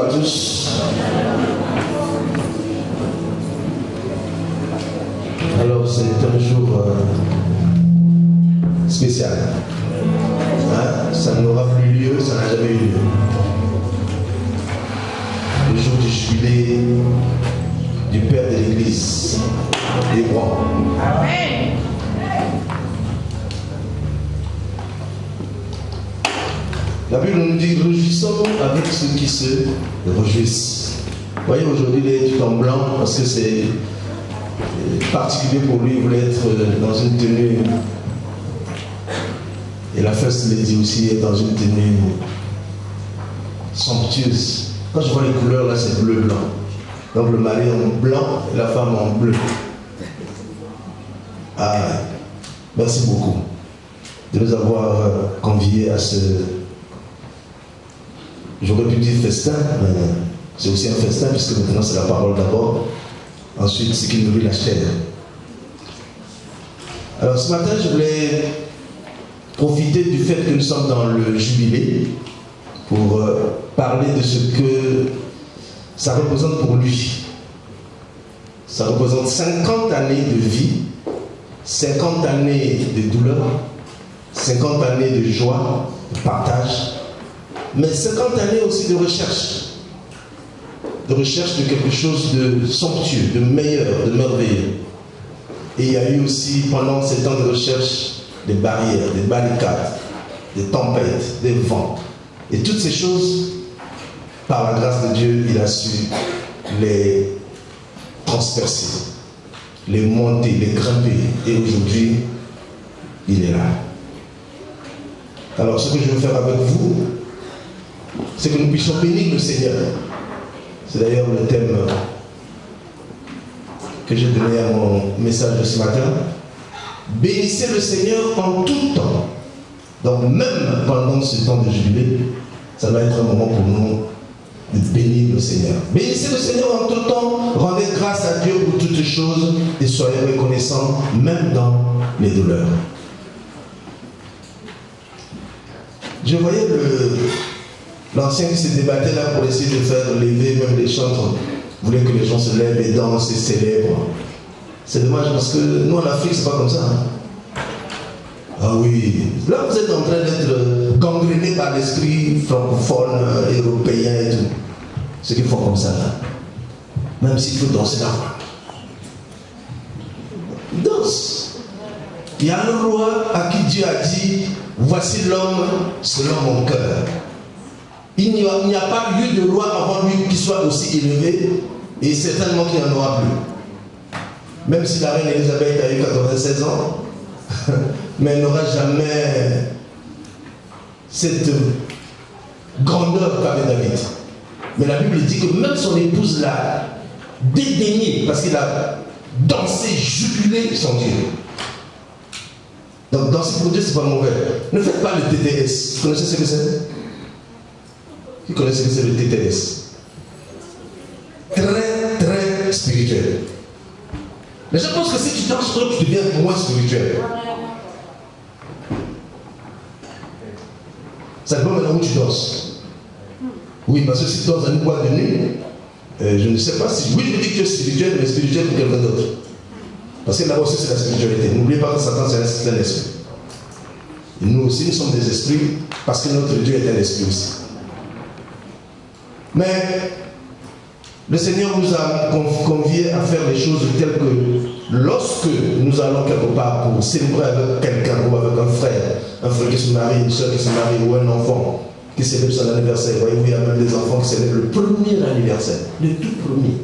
à tous. Alors c'est un jour spécial. Hein? Ça n'aura plus lieu, ça n'a jamais eu lieu. Le jour du jubilé du Père de l'Église, des rois. Amen. La Bible nous dit réjouissons avec ceux qui se réjouissent. Vous voyez, aujourd'hui, il est tout en blanc parce que c'est particulier pour lui. Il voulait être dans une tenue. Et la First Lady aussi est dans une tenue somptueuse. Quand je vois les couleurs, là, c'est bleu-blanc. Donc le mari en blanc et la femme en bleu. Ah, merci beaucoup de nous avoir conviés à ce. J'aurais pu dire festin, mais c'est aussi un festin puisque maintenant c'est la parole d'abord. Ensuite, ce qui nourrit la chair. Alors ce matin, je voulais profiter du fait que nous sommes dans le jubilé pour parler de ce que ça représente pour lui. Ça représente 50 années de vie, 50 années de douleur, 50 années de joie, de partage, mais 50 années aussi de recherche de quelque chose de somptueux, de meilleur, de merveilleux. Et il y a eu aussi, pendant ces temps de recherche, des barrières, des barricades, des tempêtes, des vents. Et toutes ces choses, par la grâce de Dieu, il a su les transpercer, les monter, les grimper. Et aujourd'hui, il est là. Alors, ce que je veux faire avec vous, c'est que nous puissions bénir le Seigneur. C'est d'ailleurs le thème que j'ai donné à mon message de ce matin. Bénissez le Seigneur en tout temps. Donc même pendant ce temps de jubilé, ça va être un moment pour nous de bénir le Seigneur. Bénissez le Seigneur en tout temps, rendez grâce à Dieu pour toutes choses et soyez reconnaissants même dans les douleurs. Je voyais l'ancien qui se débattait là pour essayer de faire lever même les chantres, voulait que les gens se lèvent et dansent et célèbrent. C'est dommage parce que nous en Afrique c'est pas comme ça. Hein? Ah oui, là vous êtes en train d'être gangréné par l'esprit francophone, européen et tout. Ceux qui font comme ça là. Même s'il faut danser là. Danse. Il y a un roi à qui Dieu a dit, voici l'homme selon mon cœur. Il n'y a pas eu de roi avant lui qui soit aussi élevé et certainement qu'il n'y en aura plus. Même si la reine Elisabeth a eu 96 ans, mais elle n'aura jamais cette grandeur qu'avait David. Mais la Bible dit que même son épouse l'a dédaigné parce qu'il a dansé, jubilé son Dieu. Donc danser pour Dieu, c'est pas mauvais. Ne faites pas le TTS. Vous connaissez ce que c'est? Qui connaissez ce que c'est le TTS? Très, très spirituel. Mais je pense que si tu danses trop, tu deviens moins spirituel. Ça dépend maintenant où tu danses. Oui, parce que si tu danses dans une boîte de nuit, je ne sais pas si... Oui, je me dis que tu es spirituel, mais spirituel pour quelqu'un d'autre. Parce que là aussi, c'est la spiritualité. N'oubliez pas que Satan, c'est un esprit. Et nous aussi, nous sommes des esprits, parce que notre Dieu est un esprit aussi. Mais le Seigneur nous a conviés à faire les choses telles que lorsque nous allons quelque part pour célébrer avec quelqu'un ou avec un frère qui se marie, une soeur qui se marie ou un enfant qui célèbre son anniversaire. Voyez-vous, il y a même des enfants qui célèbrent le premier anniversaire, le tout premier.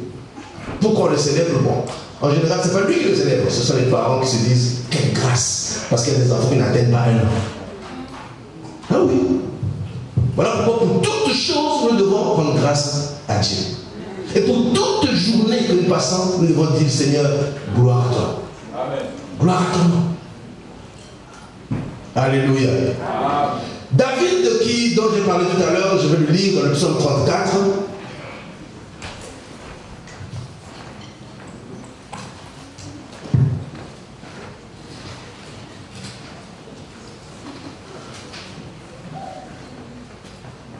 Pourquoi on le célèbre? Bon, en général, ce n'est pas lui qui le célèbre, ce sont les parents qui se disent quelle grâce, parce qu'il y a des enfants qui n'atteignent pas un an. Ah oui. Voilà pourquoi pour toutes choses, nous devons rendre grâce à Dieu. Et pour toute journée que nous passons, nous devons dire Seigneur, gloire à toi. Amen. Gloire à toi. Alléluia. Amen. David, dont j'ai parlé tout à l'heure, je vais le lire dans le psaume 34.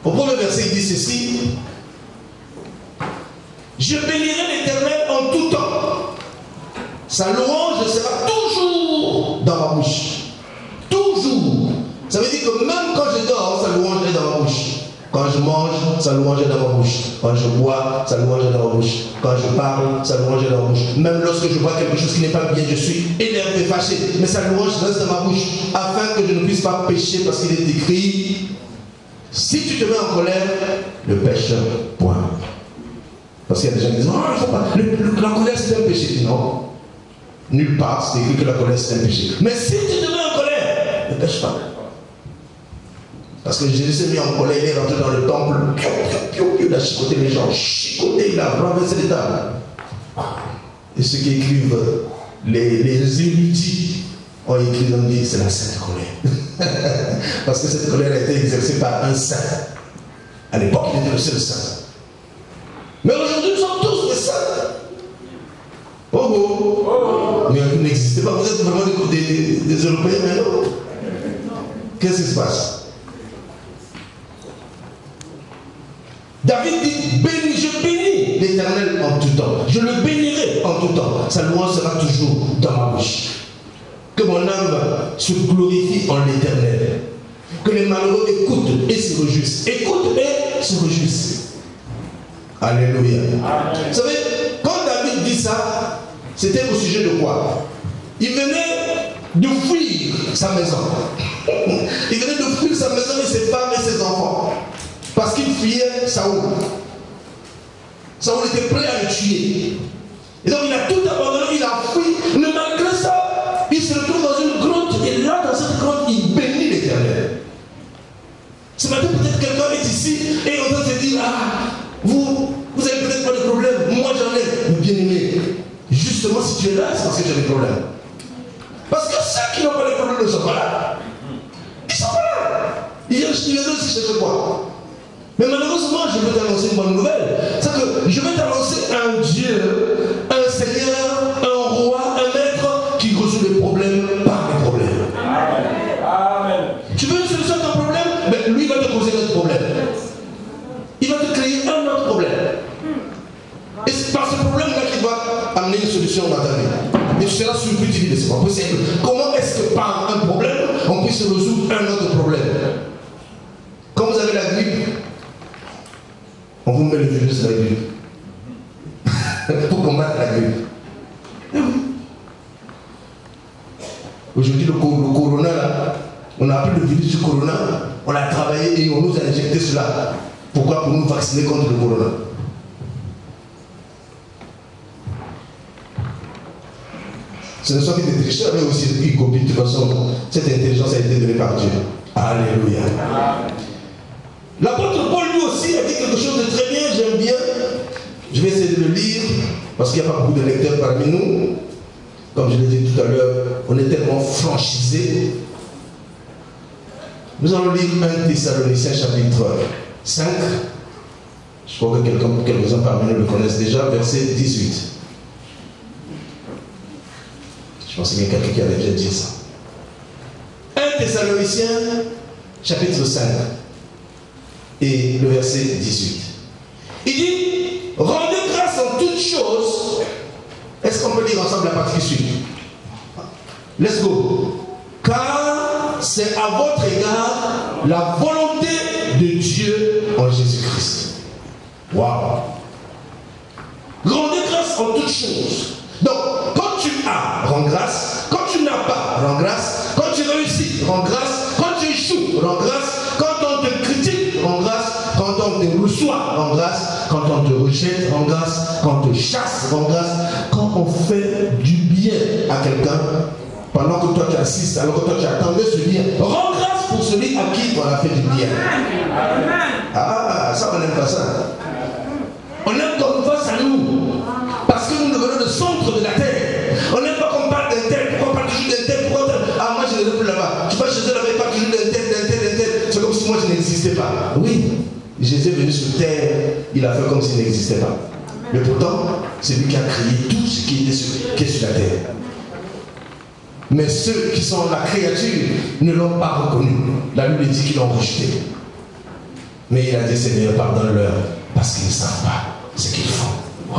Au premier verset, il dit ceci. Je bénirai l'Éternel en tout temps. Sa louange sera toujours dans ma bouche. Toujours. Ça veut dire que même quand je dors, sa louange est dans ma bouche. Quand je mange, sa louange est dans ma bouche. Quand je bois, sa louange est dans ma bouche. Quand je parle, sa louange est dans ma bouche. Même lorsque je vois quelque chose qui n'est pas bien, je suis énervé, fâché. Mais sa louange reste dans ma bouche. Afin que je ne puisse pas pécher, parce qu'il est écrit, si tu te mets en colère, ne pêche point. Parce qu'il y a des gens qui disent, oh, il faut pas. La colère c'est un péché. Non. Nulle part, c'est écrit que la colère c'est un péché. Mais si tu te mets en colère, ne pêche pas. Parce que Jésus s'est mis en colère, il est rentré dans le temple, il a chicoté les gens, il a renversé les tables. Et ceux qui écrivent, les érudits ont écrit, ont dit, c'est la sainte colère. Parce que cette colère a été exercée par un saint. À l'époque, il était le seul saint. Mais aujourd'hui, nous sommes tous des saints. Oh. Mais vous n'existez pas, vous êtes vraiment des Européens maintenant. Qu'est-ce qui se passe? David dit, je bénis l'Éternel en tout temps. Je le bénirai en tout temps. Sa louange sera toujours dans ma bouche. Que mon âme se glorifie en l'Éternel. Que les malheureux écoutent et se réjouissent. Écoutent et se réjouissent. Alléluia. Vous savez, quand David dit ça, c'était au sujet de quoi? Il venait de fuir sa maison. Il venait de fuir sa maison et ses femmes et ses enfants. Parce qu'il fuyait Saoul. Saoul était prêt à le tuer. Et donc il a tout abandonné, il a fui. Mais malgré ça, il se retrouve dans une grotte. Et là, dans cette grotte, il bénit l'Éternel. Ce matin, peut-être quelqu'un est ici et on va se dire, ah, vous avez peut-être pas de problème. Moi, j'en ai. Mais bien aimé, justement, si tu es là, c'est parce que tu as des problèmes. Parce que ceux qui n'ont pas de problème ne sont pas là. Ils ne sont pas là. Ils viennent aussi chercher quoi? Mais malheureusement, je vais t'annoncer une bonne nouvelle. C'est que je vais t'annoncer un Dieu, un Seigneur, un roi, un maître qui résout les problèmes par les problèmes. Amen. Tu veux une solution à ton problème? Mais lui va te poser un autre problème. Il va te créer un autre problème. Et c'est par ce problème-là qu'il va amener une solution dans ta vie. Et tu seras surpris, tu dis, mais c'est pas possible. Comment est-ce que par un problème, on puisse résoudre un autre problème? Quand vous avez la grippe, on vous met le virus de la grippe. Pour combattre la grippe. Aujourd'hui, le corona, là, on a appris le virus du corona, on a travaillé et on nous a injecté cela. Pourquoi? Pour nous vacciner contre le corona. Ce ne sont que des tricheurs, mais aussi des copies. De toute façon, cette intelligence a été donnée par Dieu. Alléluia. L'apôtre Paul lui aussi a dit quelque chose de très bien, j'aime bien. Je vais essayer de le lire, parce qu'il n'y a pas beaucoup de lecteurs parmi nous. Comme je l'ai dit tout à l'heure, on est tellement franchisés. Nous allons lire 1 Thessaloniciens chapitre 5. Je crois que quelques-uns parmi nous le connaissent déjà, verset 18. Je pense qu'il y a quelqu'un qui avait déjà dit ça. 1 Thessaloniciens chapitre 5. Et le verset 18. Il dit, rendez grâce en toutes choses. Est-ce qu'on peut lire ensemble la partie qui suit? Let's go. Car c'est à votre égard la volonté de Dieu en Jésus-Christ. Waouh. Rendez grâce en toutes choses. Donc, quand tu as, rends grâce. Quand tu n'as pas, rends grâce. Quand tu réussis, rends grâce. Quand tu échoues, rends grâce. Quand on te critique, rends grâce. Quand on te reçoit, rends grâce. Quand on te rejette, rends grâce. Quand on te chasse, rends grâce. Quand on fait du bien à quelqu'un, pendant que toi tu assistes, alors que toi tu attendais ce bien, rends grâce pour celui à qui on a fait du bien. Ah, ça on n'aime pas ça. On aime qu'on nous fasse à nous. Parce que nous devenons le centre de la terre. On n'aime pas qu'on parle d'un tel. Pourquoi on parle toujours d'un tel? Pourquoi ah, moi je ne l'ai plus là-bas. Tu vas chez eux là-bas, ils parlent toujours d'un tel. C'est comme si moi je n'existais pas. Oui, Jésus est venu sur terre, il a fait comme s'il n'existait pas. Mais pourtant, c'est lui qui a créé tout ce qui est sur la terre. Mais ceux qui sont la créature ne l'ont pas reconnu. La Bible dit qu'ils l'ont rejeté. Mais il a dit, Seigneur, pardonne-leur, parce qu'ils ne savent pas ce qu'ils font. Wow.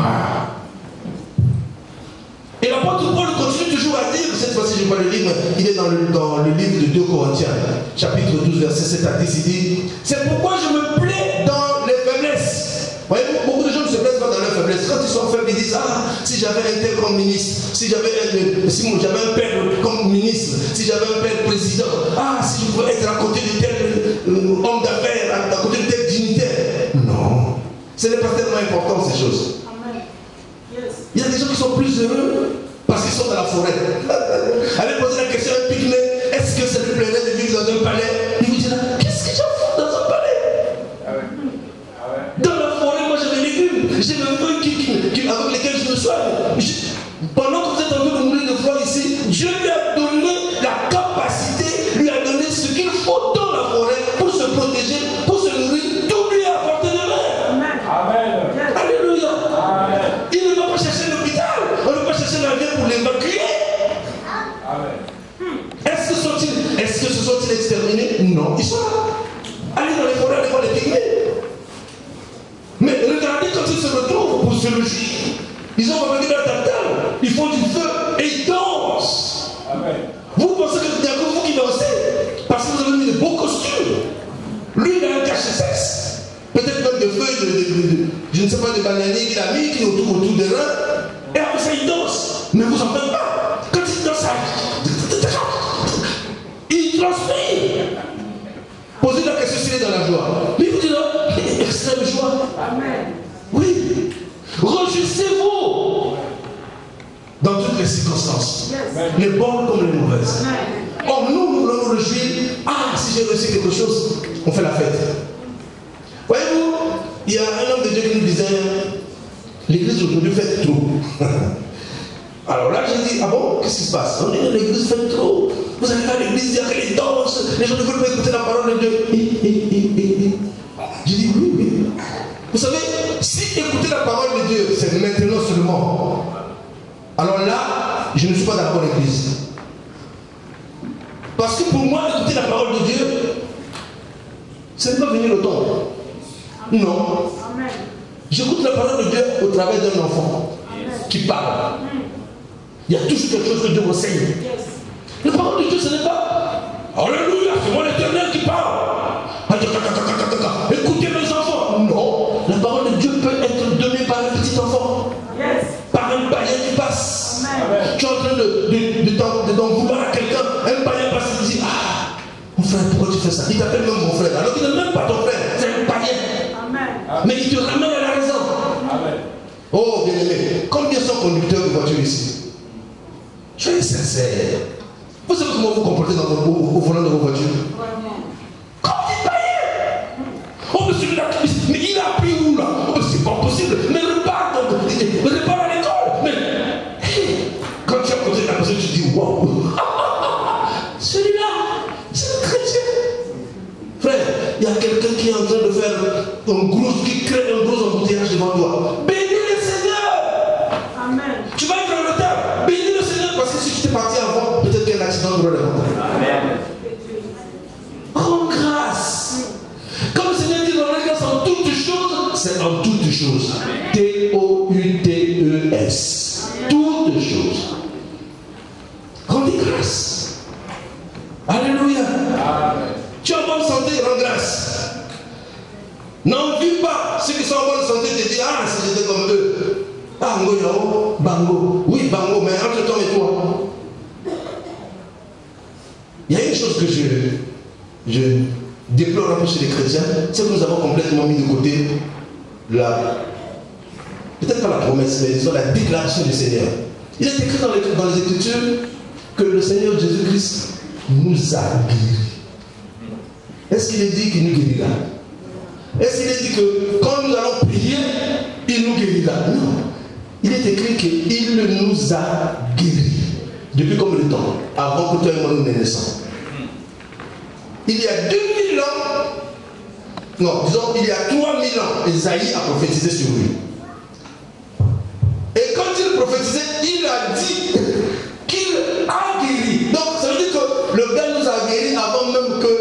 dans le livre de 2 Corinthiens, chapitre 12, verset 7 à 10, il dit, c'est pourquoi je me plais dans les faiblesses. Vous voyez, beaucoup de gens ne se plaisent pas dans leurs faiblesses. Quand ils sont faibles, ils disent, ah, si j'avais un tel comme ministre, si j'avais un père comme ministre, si j'avais un père président, ah, si je pouvais être à côté de tel homme d'affaires, à côté de tel dignitaire. Non, ce n'est pas tellement important ces choses. Il y a des gens qui sont plus heureux parce qu'ils sont dans la forêt. Allez poser la question à un pygmée, est-ce que ça lui plairait de vivre dans un palais? Il vous dira, qu'est-ce que j'en fous dans un palais? Dans la forêt, moi j'ai des légumes, j'ai le feu avec lesquels je me soigne. Pendant que vous êtes en train de mourir de froid ici, Dieu lui a donné la capacité, lui a donné ce qu'il faut dans la forêt pour se protéger, pour se nourrir, tout lui a apporté de l'air. Amen. Alléluia. Amen. Il ne va pas chercher l'hôpital, on ne va pas chercher l'avion pour l'évacuer. Est-ce que se sont-ils exterminés? Non, ils sont là. Allez dans les forêts, allez voir les pygmées. Mais regardez quand ils se retrouvent pour se loger. Ils ont remarqué dans la table, ils font du feu et ils dansent. Amen. Vous pensez que c'est que vous qui dansez parce que vous avez mis de beaux costumes. Lui, il a un cache-cesse. Peut-être même de feuilles, je ne sais pas, de bananier qu'il a mis, qui est autour des reins. Et après ça, il danse. Mais vous n'en faites pas. Quand il danse, il transpire. Posez la question s'il est dans la joie. Mais vous dites non, extrême joie. Amen. Oui. Réjouissez-vous dans toutes les circonstances, les bonnes comme les mauvaises. Or, nous voulons nous réjouir. Ah, si j'ai réussi quelque chose, on fait la fête. Voyez-vous, il y a un homme de Dieu qui nous disait, l'église aujourd'hui fait trop. Alors là, j'ai dit, ah bon, qu'est-ce qui se passe? On dit, l'église fait trop. Vous allez à l'église, il y a que les danses, les gens ne veulent pas écouter la parole de Dieu. J'ai dit, oui, oui. Vous savez, si écouter la parole de Dieu, c'est maintenant seulement, alors là, je ne suis pas d'accord avec l'église. Parce que pour moi, écouter la parole de Dieu, ce n'est pas venir le temps. Non. J'écoute la parole de Dieu au travers d'un enfant qui parle. Il y a toujours quelque chose que Dieu enseigne. La parole de Dieu, ce n'est pas Alléluia, c'est moi l'Éternel qui parle. Écoutez mes enfants. Non. La parole de Dieu peut être donnée par un petit enfant. Par un païen qui passe. Amen. Tu es en train d'en vouloir à quelqu'un. Un païen passe et dit, ah, mon frère, pourquoi tu fais ça? Il t'appelle même mon frère. Alors qu'il n'est même pas ton frère, c'est un païen. Amen. Mais il te ramène à la raison. Amen. Oh, bien aimé, combien sont conducteurs de voiture ici? Soyez sincères. Vous savez comment vous comportez au volant de vos voitures? Comme des païens. Oh, mais celui-là, mais il a appris où là? Oh, c'est pas possible. Mais repart à l'école. Mais quand tu as côté de la personne, tu dis waouh. Celui-là, c'est un chrétien. Frère, il y a quelqu'un qui est en train de faire qui crée un gros embouteillage devant toi. Bénis le Seigneur. Amen. Tu vas être en retard. Bénis le Seigneur parce que si tu t'es parti avant, peut-être qu'il y a un accident de route. Amen. Rends grâce. Comme le Seigneur dit dans la grâce en toutes choses, c'est en toutes choses. T-O-U-T-E-S. Toutes choses. Rendez grâce. Alléluia. Amen. Tu es en bonne santé, rends grâce. N'envie pas ceux qui sont en bonne santé te disent, ah, si j'étais comme eux. Ah, Ngoyao, Bango. Oui, Bango, mais entre toi et toi. Il y a une chose que je déplore un peu chez les chrétiens, c'est que nous avons complètement mis de côté peut-être pas la promesse, mais disons la déclaration du Seigneur. Il est écrit dans les Écritures que le Seigneur Jésus-Christ nous a guéris. Est-ce qu'il est dit qu'il nous guérira? Est-ce qu'il est dit que quand nous allons prier, il nous guérira? Non. Il est écrit qu'il nous a guéris. Depuis combien de temps? Avant que toi et moi nous naissions. Il y a 2000 ans, non, disons, il y a 3000 ans, Esaïe a prophétisé sur lui. Et quand il prophétisait, il a dit qu'il a guéri. Donc, ça veut dire que le gars nous a guéris avant même que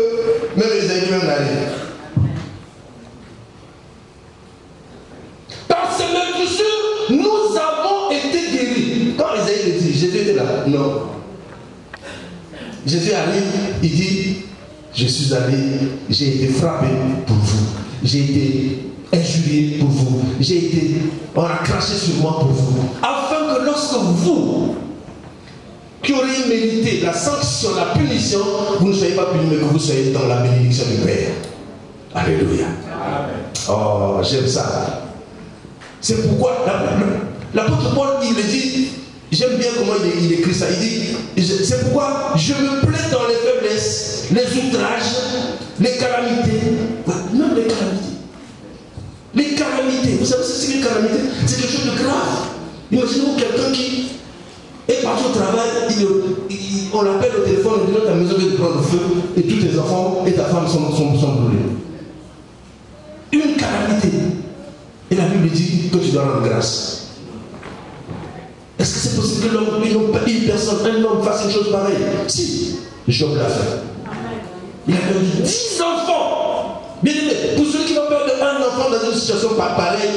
même Esaïe même n'arrive. Par ses blessures, nous avons été guéris. Quand Esaïe le dit, Jésus était là. Non. Jésus arrive, il dit, je suis allé, j'ai été frappé pour vous, j'ai été injurié pour vous, on a craché sur moi pour vous, afin que lorsque vous, qui auriez mérité la sanction, la punition, vous ne soyez pas puni, mais que vous soyez dans la bénédiction du Père. Alléluia. Amen. Oh, j'aime ça. C'est pourquoi l'apôtre Paul, il dit, j'aime bien comment il écrit ça, il dit, c'est pourquoi je me plais dans les faiblesses, les outrages, les calamités, même les calamités. Les calamités, vous savez ce que c'est une calamité? C'est quelque chose de grave. Imaginez-vous quelqu'un qui est parti au travail, on l'appelle au téléphone, on dit ta maison vient de prendre feu, et tous tes enfants et ta femme sont brûlés. Une calamité. Et la Bible dit que tu dois rendre grâce. Est-ce que c'est possible que l'homme, une personne, un homme fasse une chose pareille? Si, Job l'a fait. Il a perdu 10 enfants. Bien aimé, pour ceux qui vont perdre un enfant dans une situation pareille,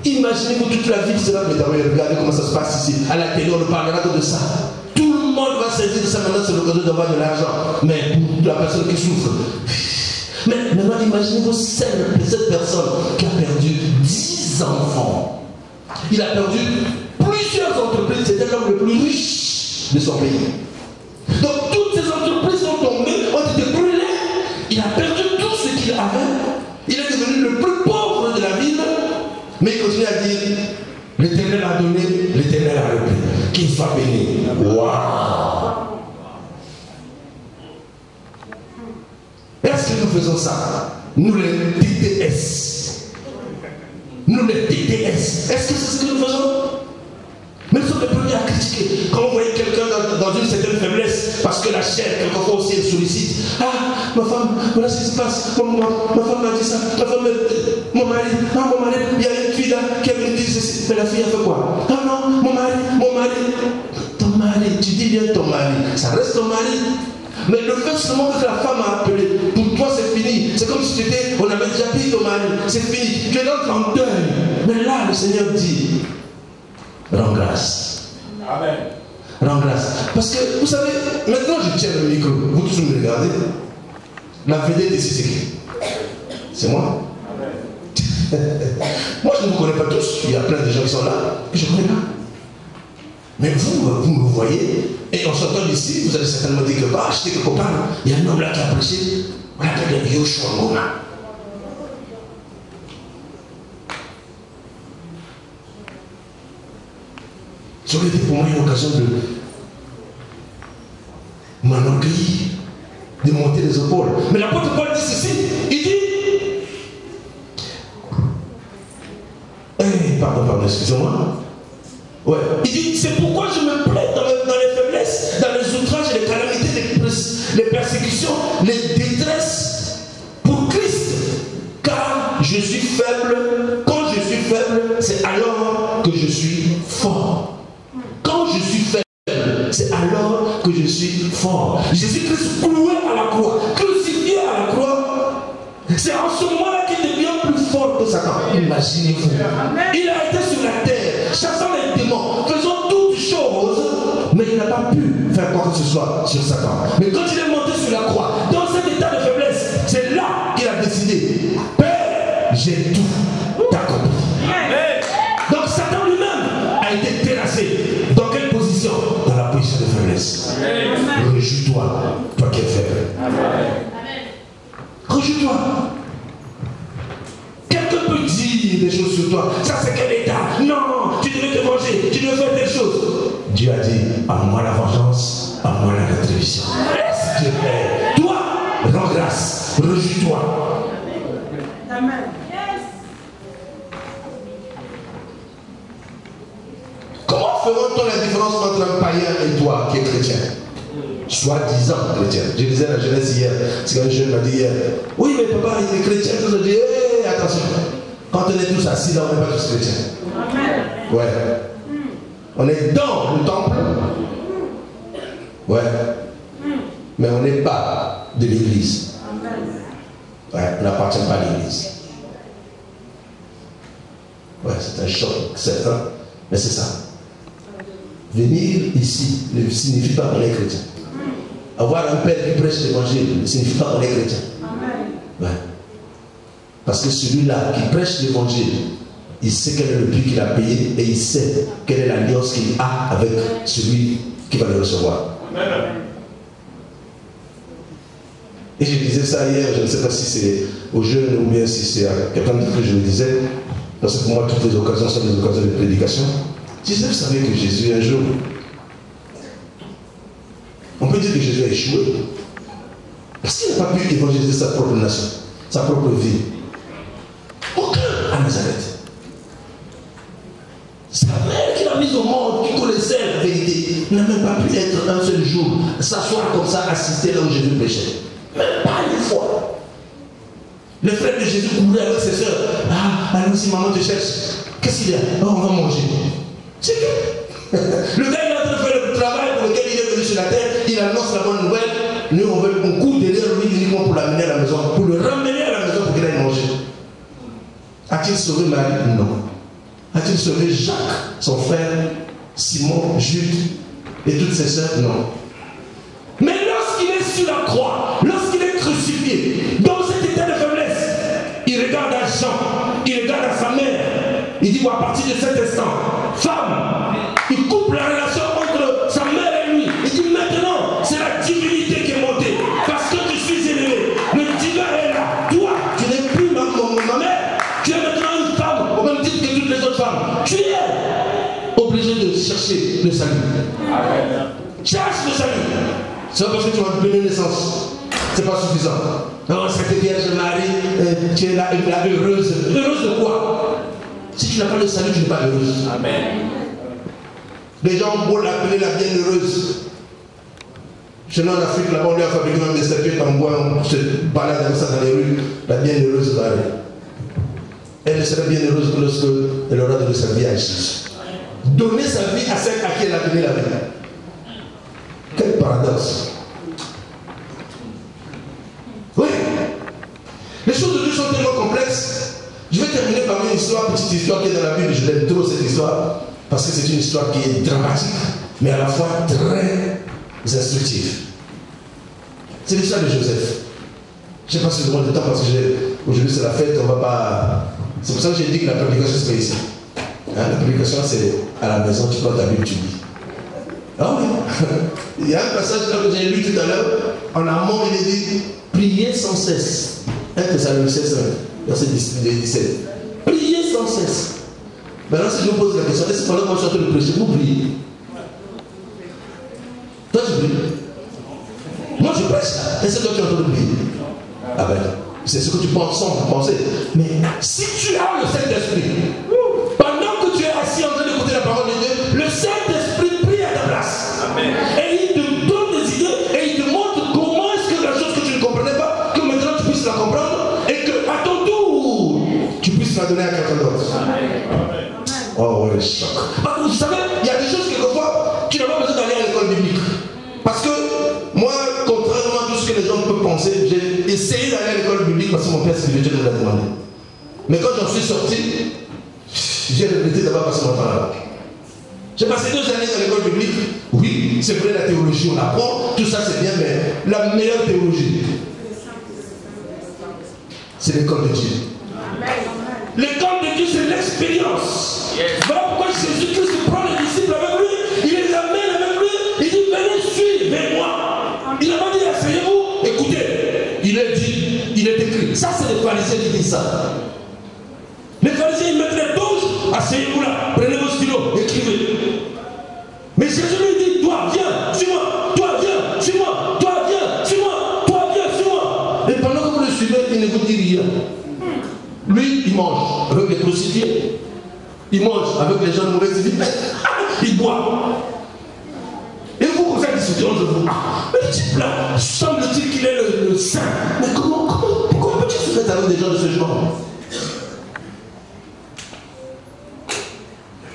imaginez-vous toute la vie de cela. Mais regardez comment ça se passe ici. À la télé, on ne parlera que de ça. Tout le monde va saisir de ça. Maintenant, c'est l'occasion d'avoir de l'argent. Mais pour la personne qui souffre. Mais maintenant, imaginez-vous cette personne qui a perdu 10 enfants. Il a perdu plusieurs entreprises. C'était l'homme le plus riche de son pays. Donc, toutes ces entreprises sont tombées, ont été brûlées. Il a perdu tout ce qu'il avait. Il est devenu le plus pauvre de la ville. Mais il continue à dire, l'Éternel a donné, l'Éternel a repris. Qu'il soit béni. Waouh! Est-ce que nous faisons ça? Nous les TTS. Nous les TTS. Est-ce que c'est ce que nous faisons? Mais nous sommes les premiers à critiquer. Quand vous voyez quelqu'un dans une certaine faiblesse, parce que la chair, quelquefois aussi, elle sollicite. Ah, ma femme, voilà ce qui se passe. Ma femme m'a dit ça. Ma femme, mon mari, il y a une fille là qui a dit ceci. Mais la fille a fait quoi? Ah non, mon mari. Ton mari, tu dis bien ton mari. Ça reste ton mari. Mais le fait seulement que la femme a appelé, pour toi c'est fini. C'est comme si on avait déjà dit ton mari, c'est fini. Tu es dans ton deuil. Mais là, le Seigneur dit, rends grâce. Amen. Rends grâce. Parce que, vous savez, maintenant je tiens le micro. Vous tous me regardez. La vedette ici, c'est qui? C'est moi. Amen. Moi, je ne vous connais pas tous. Il y a plein de gens qui sont là que je ne connais pas. Mais vous me voyez, et en sortant d'ici, vous allez certainement dire que, bah, j'étais quelque part, il y a un homme là qui a prêché, on l'appelle Yoshua Ngoma. Ça aurait été pour moi une occasion de m'enorgueillir, de monter les épaules. Mais l'apôtre Paul dit ceci, il dit, pardon, excusez-moi. Ouais. Il dit, c'est pourquoi je me plais dans les faiblesses, dans les outrages, les calamités, les persécutions, les détresses pour Christ. Car je suis faible. Quand je suis faible, c'est alors que je suis fort. Quand je suis faible, c'est alors que je suis fort. Jésus-Christ cloué à la croix, crucifié à la croix, c'est en ce moment-là qu'il devient plus fort que Satan. Imaginez-vous. Il a été sur la terre, chassant les démons, faisant toutes choses, mais il n'a pas pu faire quoi que ce soit sur Satan. Mais quand il est monté sur la croix, dans cet état de faiblesse, c'est là qu'il a décidé, Père, j'ai tout accompli. Donc Satan lui-même a été terrassé. Dans quelle position? Dans la position de faiblesse. Réjouis-toi, toi qui es faible. Réjouis-toi. Quelqu'un peut dire des choses sur toi. Ça c'est quel état? Non, tu devais te venger, tu devais faire des choses. Dieu a dit, à moi la vengeance, à moi la rétribution. Est-ce que toi, rends grâce, réjouis-toi. Amen. Comment ferons-nous la différence entre un païen et toi qui es chrétien? Soi-disant chrétien. Je disais la jeunesse hier, c'est qu'un jeune m'a dit hier, oui mais papa il est chrétien, je dis, hey, attention, quand on est tous assis là, on n'est pas tous chrétiens. Amen. Ouais. On est dans le temple. Ouais. Mais on n'est pas de l'église. Ouais, on n'appartient pas à l'église. Ouais, c'est un choc, certain, mais c'est ça. Venir ici ne signifie pas qu'on est chrétien. Avoir un père qui prêche l'évangile ne signifie pas qu'on est chrétien. Ouais. Parce que celui-là qui prêche l'évangile, il sait quel est le prix qu'il a payé et il sait quelle est l'alliance qu'il a avec celui qui va le recevoir. Et je disais ça hier, je ne sais pas si c'est aux jeunes ou bien si c'est à quelqu'un d'autre que je le disais, parce que pour moi toutes les occasions sont des occasions de prédication. Je disais, vous savez que Jésus un jour, on peut dire que Jésus a échoué, parce qu'il n'a pas pu évangéliser sa propre nation, sa propre vie. Aucun à Nazareth. Sa mère qui l'a mise au monde, qui connaissait la vérité, n'a même pas pu être un seul jour, s'asseoir comme ça, assister là où Jésus prêchait. Même pas une fois. Le frère de Jésus courait avec ses soeurs. Ah, allons-y, maman te cherche. Qu'est-ce qu'il y a? Oh, on va manger. C'est tout. Le gars, il est en train de faire le travail pour lequel il est venu sur la terre. Il annonce la bonne nouvelle. Nous, on court derrière lui uniquement pour l'amener à la maison, pour le ramener à la maison pour qu'il aille manger. A-t-il sauvé Marie? Non. A-t-il sauvé Jacques, son frère, Simon, Jude et toutes ses sœurs? Non. Mais lorsqu'il est sur la croix, lorsqu'il est crucifié, dans cet état de faiblesse, il regarde à Jean, il regarde à sa mère, il dit, à partir de cet instant, femme, il coupe la relation entre sa mère et lui. Il dit, maintenant, c'est la divinité qui est montée, parce que je suis élevé. Le divin est là. Toi, tu n'es plus ma mère, tu es maintenant une femme, au même titre que toutes les autres femmes. Tu es obligé de chercher le salut. Amen. Cherche le salut. C'est pas parce que tu vas donner naissance. C'est pas suffisant. Oh, cette Vierge Marie, tu es la heureuse. Heureuse de quoi? Si tu n'as pas le salut, tu n'es pas heureuse. Amen. Les gens ont beau l'appeler la bienheureuse. Chez nous en Afrique, là-bas, on lui a fabriqué même des statuettes en bois, on se balade comme ça dans les rues. La bienheureuse Marie. Elle ne sera bienheureuse que lorsque elle aura donné sa vie à Jésus. Donner sa vie à celle à qui elle a donné la vie. Quel paradoxe. Oui. Les choses de Dieu sont tellement complexes. Je vais terminer par une histoire, petite histoire qui est dans la Bible. Je l'aime trop cette histoire. Parce que c'est une histoire qui est dramatique, mais à la fois très instructive. C'est l'histoire de Joseph. Je ne sais pas si je demande de temps parce que aujourd'hui c'est la fête, on ne va pas. C'est pour ça que j'ai dit que la prédication c'est pas ici. Hein, la prédication c'est à la maison, tu prends ta Bible, tu lis. Ah oui. Il y a un passage là que j'ai lu tout à l'heure, en amont il est dit priez sans cesse. 1 Thessaloniciens 5, verset 17. Priez sans cesse. Maintenant, si je vous pose la question, est-ce que pendant que moi je suis en train de prêcher, vous priez? Toi tu pries? Moi je prêche. Est-ce que toi tu es en train de prier? Ah ben, c'est ce que tu penses sans penser. Mais si tu as le Saint-Esprit, pendant que tu es assis en train d'écouter la parole de Dieu, le Saint-Esprit prie à ta place. Amen. Et il te donne des idées et il te montre comment est-ce que la chose que tu ne comprenais pas, que maintenant tu puisses la comprendre et que à ton tour, tu puisses la donner à quelqu'un d'autre. Oh ouais, choc. Parce que vous savez, il y a des choses quelquefois, tu n'as pas besoin d'aller à l'école biblique. Parce que moi, contrairement à tout ce que les gens peuvent penser, j'ai essayé d'aller à l'école biblique parce que mon père spirituel me l'a demandé. Mais quand j'en suis sorti, j'ai regretté d'avoir passé mon temps là-bas. J'ai passé 2 années dans l'école biblique. Oui, c'est vrai, la théologie, on apprend, tout ça c'est bien, mais la meilleure théologie, c'est l'école de Dieu. L'école de Dieu, c'est l'expérience. Voilà pourquoi Jésus-Christ prend les disciples avec lui, il les amène avec lui, il dit venez suivez-moi. Il n'a pas dit asseyez-vous, écoutez, il est dit, il est écrit. Ça c'est les pharisiens qui disent ça. Les pharisiens ils mettent les touches, asseyez-vous là, prenez vos stylos, écrivez. Mais Jésus lui dit, toi viens, suis-moi, toi viens, suis-moi, toi viens, suis-moi, toi viens, suis-moi. Et pendant que vous le suivez, il ne vous dit rien. Lui, il mange avec les prostituées. Il mange avec les gens de mauvaise vie. Il boit. Et vous, comme ça, discutez entre vous. Mais le type là, semble-t-il qu'il est le saint. Mais pourquoi peux-tu se mettre avec des gens de ce genre?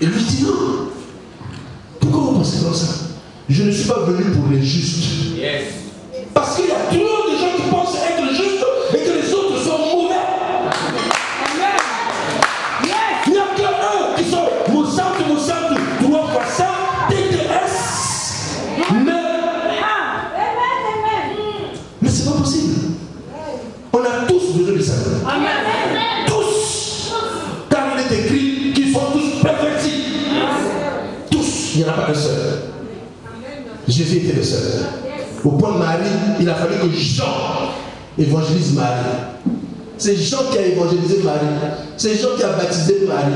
Il lui dit non. Pourquoi vous pensez comme ça? Je ne suis pas venu pour les justes. Yes. Parce qu'il y a toujours des gens qui pensent être justes et que les autres sont mauvais. Il n'y a que eux qui sont Moussantou, 3 fois ça, TTS. Mais Il n'y en a pas un seul. Jésus était le seul. Au point de Marie, il a fallu que Jean évangélise Marie. C'est Jean qui a évangélisé Marie. C'est Jean qui a baptisé Marie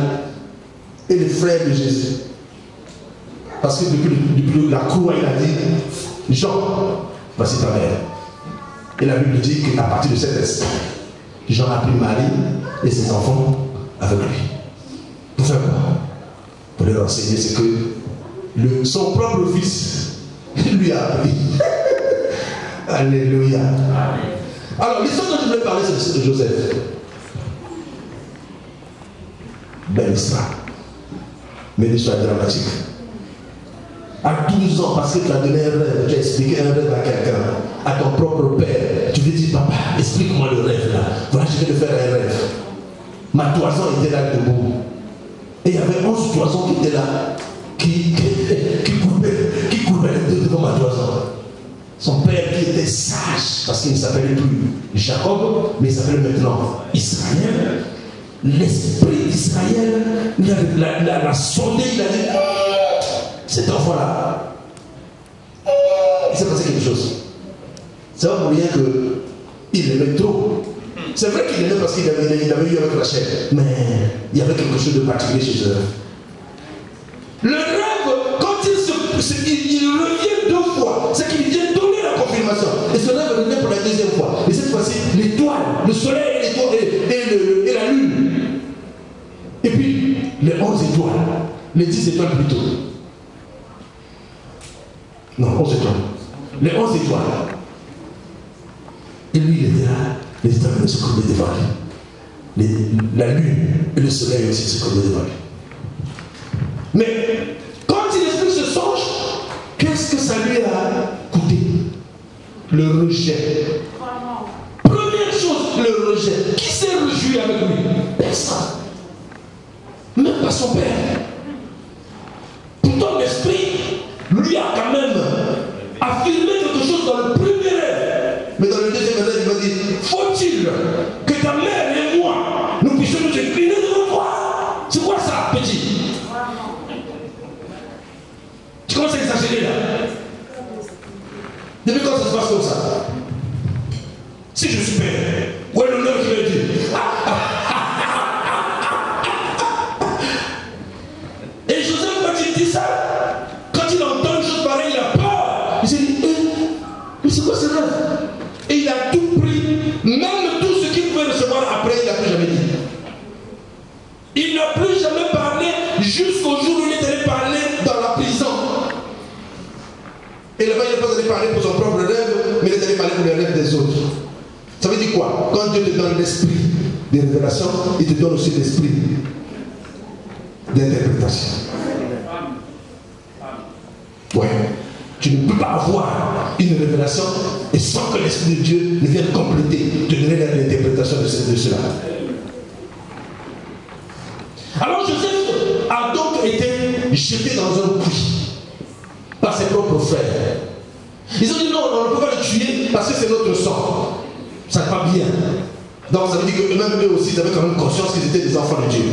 et les frères de Jésus. Parce que depuis la croix, il a dit, Jean, voici ta mère. Et la Bible dit qu'à partir de cet instant, Jean a pris Marie et ses enfants avec lui. Pour faire quoi? Pour leur enseigner ce que son propre fils lui a appris. Alléluia. Alors, l'histoire dont je voulais parler, c'est de Joseph. Belle histoire. Mais l'histoire dramatique. À 12 ans, parce que tu as donné un rêve, tu as expliqué un rêve à quelqu'un, à ton propre père, tu lui dis, papa, explique-moi le rêve là. Voilà, je vais te faire un rêve. Ma toison était là debout. Et il y avait 11 toisons qui étaient là, qui couraient devant ma toison. Son père qui était sage, parce qu'il ne s'appelait plus Jacob, mais il s'appelait maintenant Israël. L'esprit d'Israël, il a sondé, il a dit, cet enfant-là, il s'est passé quelque chose. C'est pas pour rien qu'il l'aimait trop. C'est vrai qu'il l'aimait parce qu'il avait eu avec Rachel, mais il y avait quelque chose de particulier chez eux. Le rêve, quand il revient 2 fois, c'est qu'il vient donner la confirmation. Et ce rêve revient pour la 2e fois. Et cette fois-ci, l'étoile, le soleil et la lune. Et puis, les 11 étoiles, les 10 étoiles plutôt. Non, 11 étoiles. Les 11 étoiles. Et lui, il était là. Les étoiles se courbaient devant lui. La lune et le soleil aussi se courbaient devant lui. Mais quand il explique ce songe, qu'est-ce que ça lui a coûté? Le rejet. Première chose, le rejet. Qui s'est réjoui avec lui? Personne. Même pas son père. Pourtant, l'esprit lui a quand même affirmé quelque chose dans le premier rêve. Mais dans le deuxième rêve, il va dire, faut-il que ta mère et moi, nous puissions nous incliner devant toi? C'est quoi ça, petit? Tu commences à exagérer là. Depuis quand ça se passe comme ça? Si je suis père, où est l'honneur que je vais dire? Et Joseph, quand il dit ça, quand il entend une chose pareille, il a peur. Il s'est dit, mais c'est quoi ce rêve? Et il a tout pris, même tout ce qu'il pouvait recevoir après, il n'a plus jamais dit. Il n'a plus jamais parlé jusqu'au jour où il est allé parler dans la prison. Et là-bas, il n'est pas allé parler pour son propre rêve, mais il est allé parler pour les rêves des autres. Ça veut dire quoi? Quand Dieu te donne l'esprit des révélations, il te donne aussi l'esprit d'interprétation. Ouais. Tu ne peux pas avoir une révélation et sans que l'Esprit de Dieu ne vienne compléter, te donner l'interprétation de cela. Alors Joseph a donc été jeté dans un puits par ses propres frères. Ils ont dit non, on ne peut pas le tuer parce que c'est notre sang. Ça n'est pas bien. Donc ça veut dire que même eux aussi, ils avaient quand même conscience qu'ils étaient des enfants de Dieu.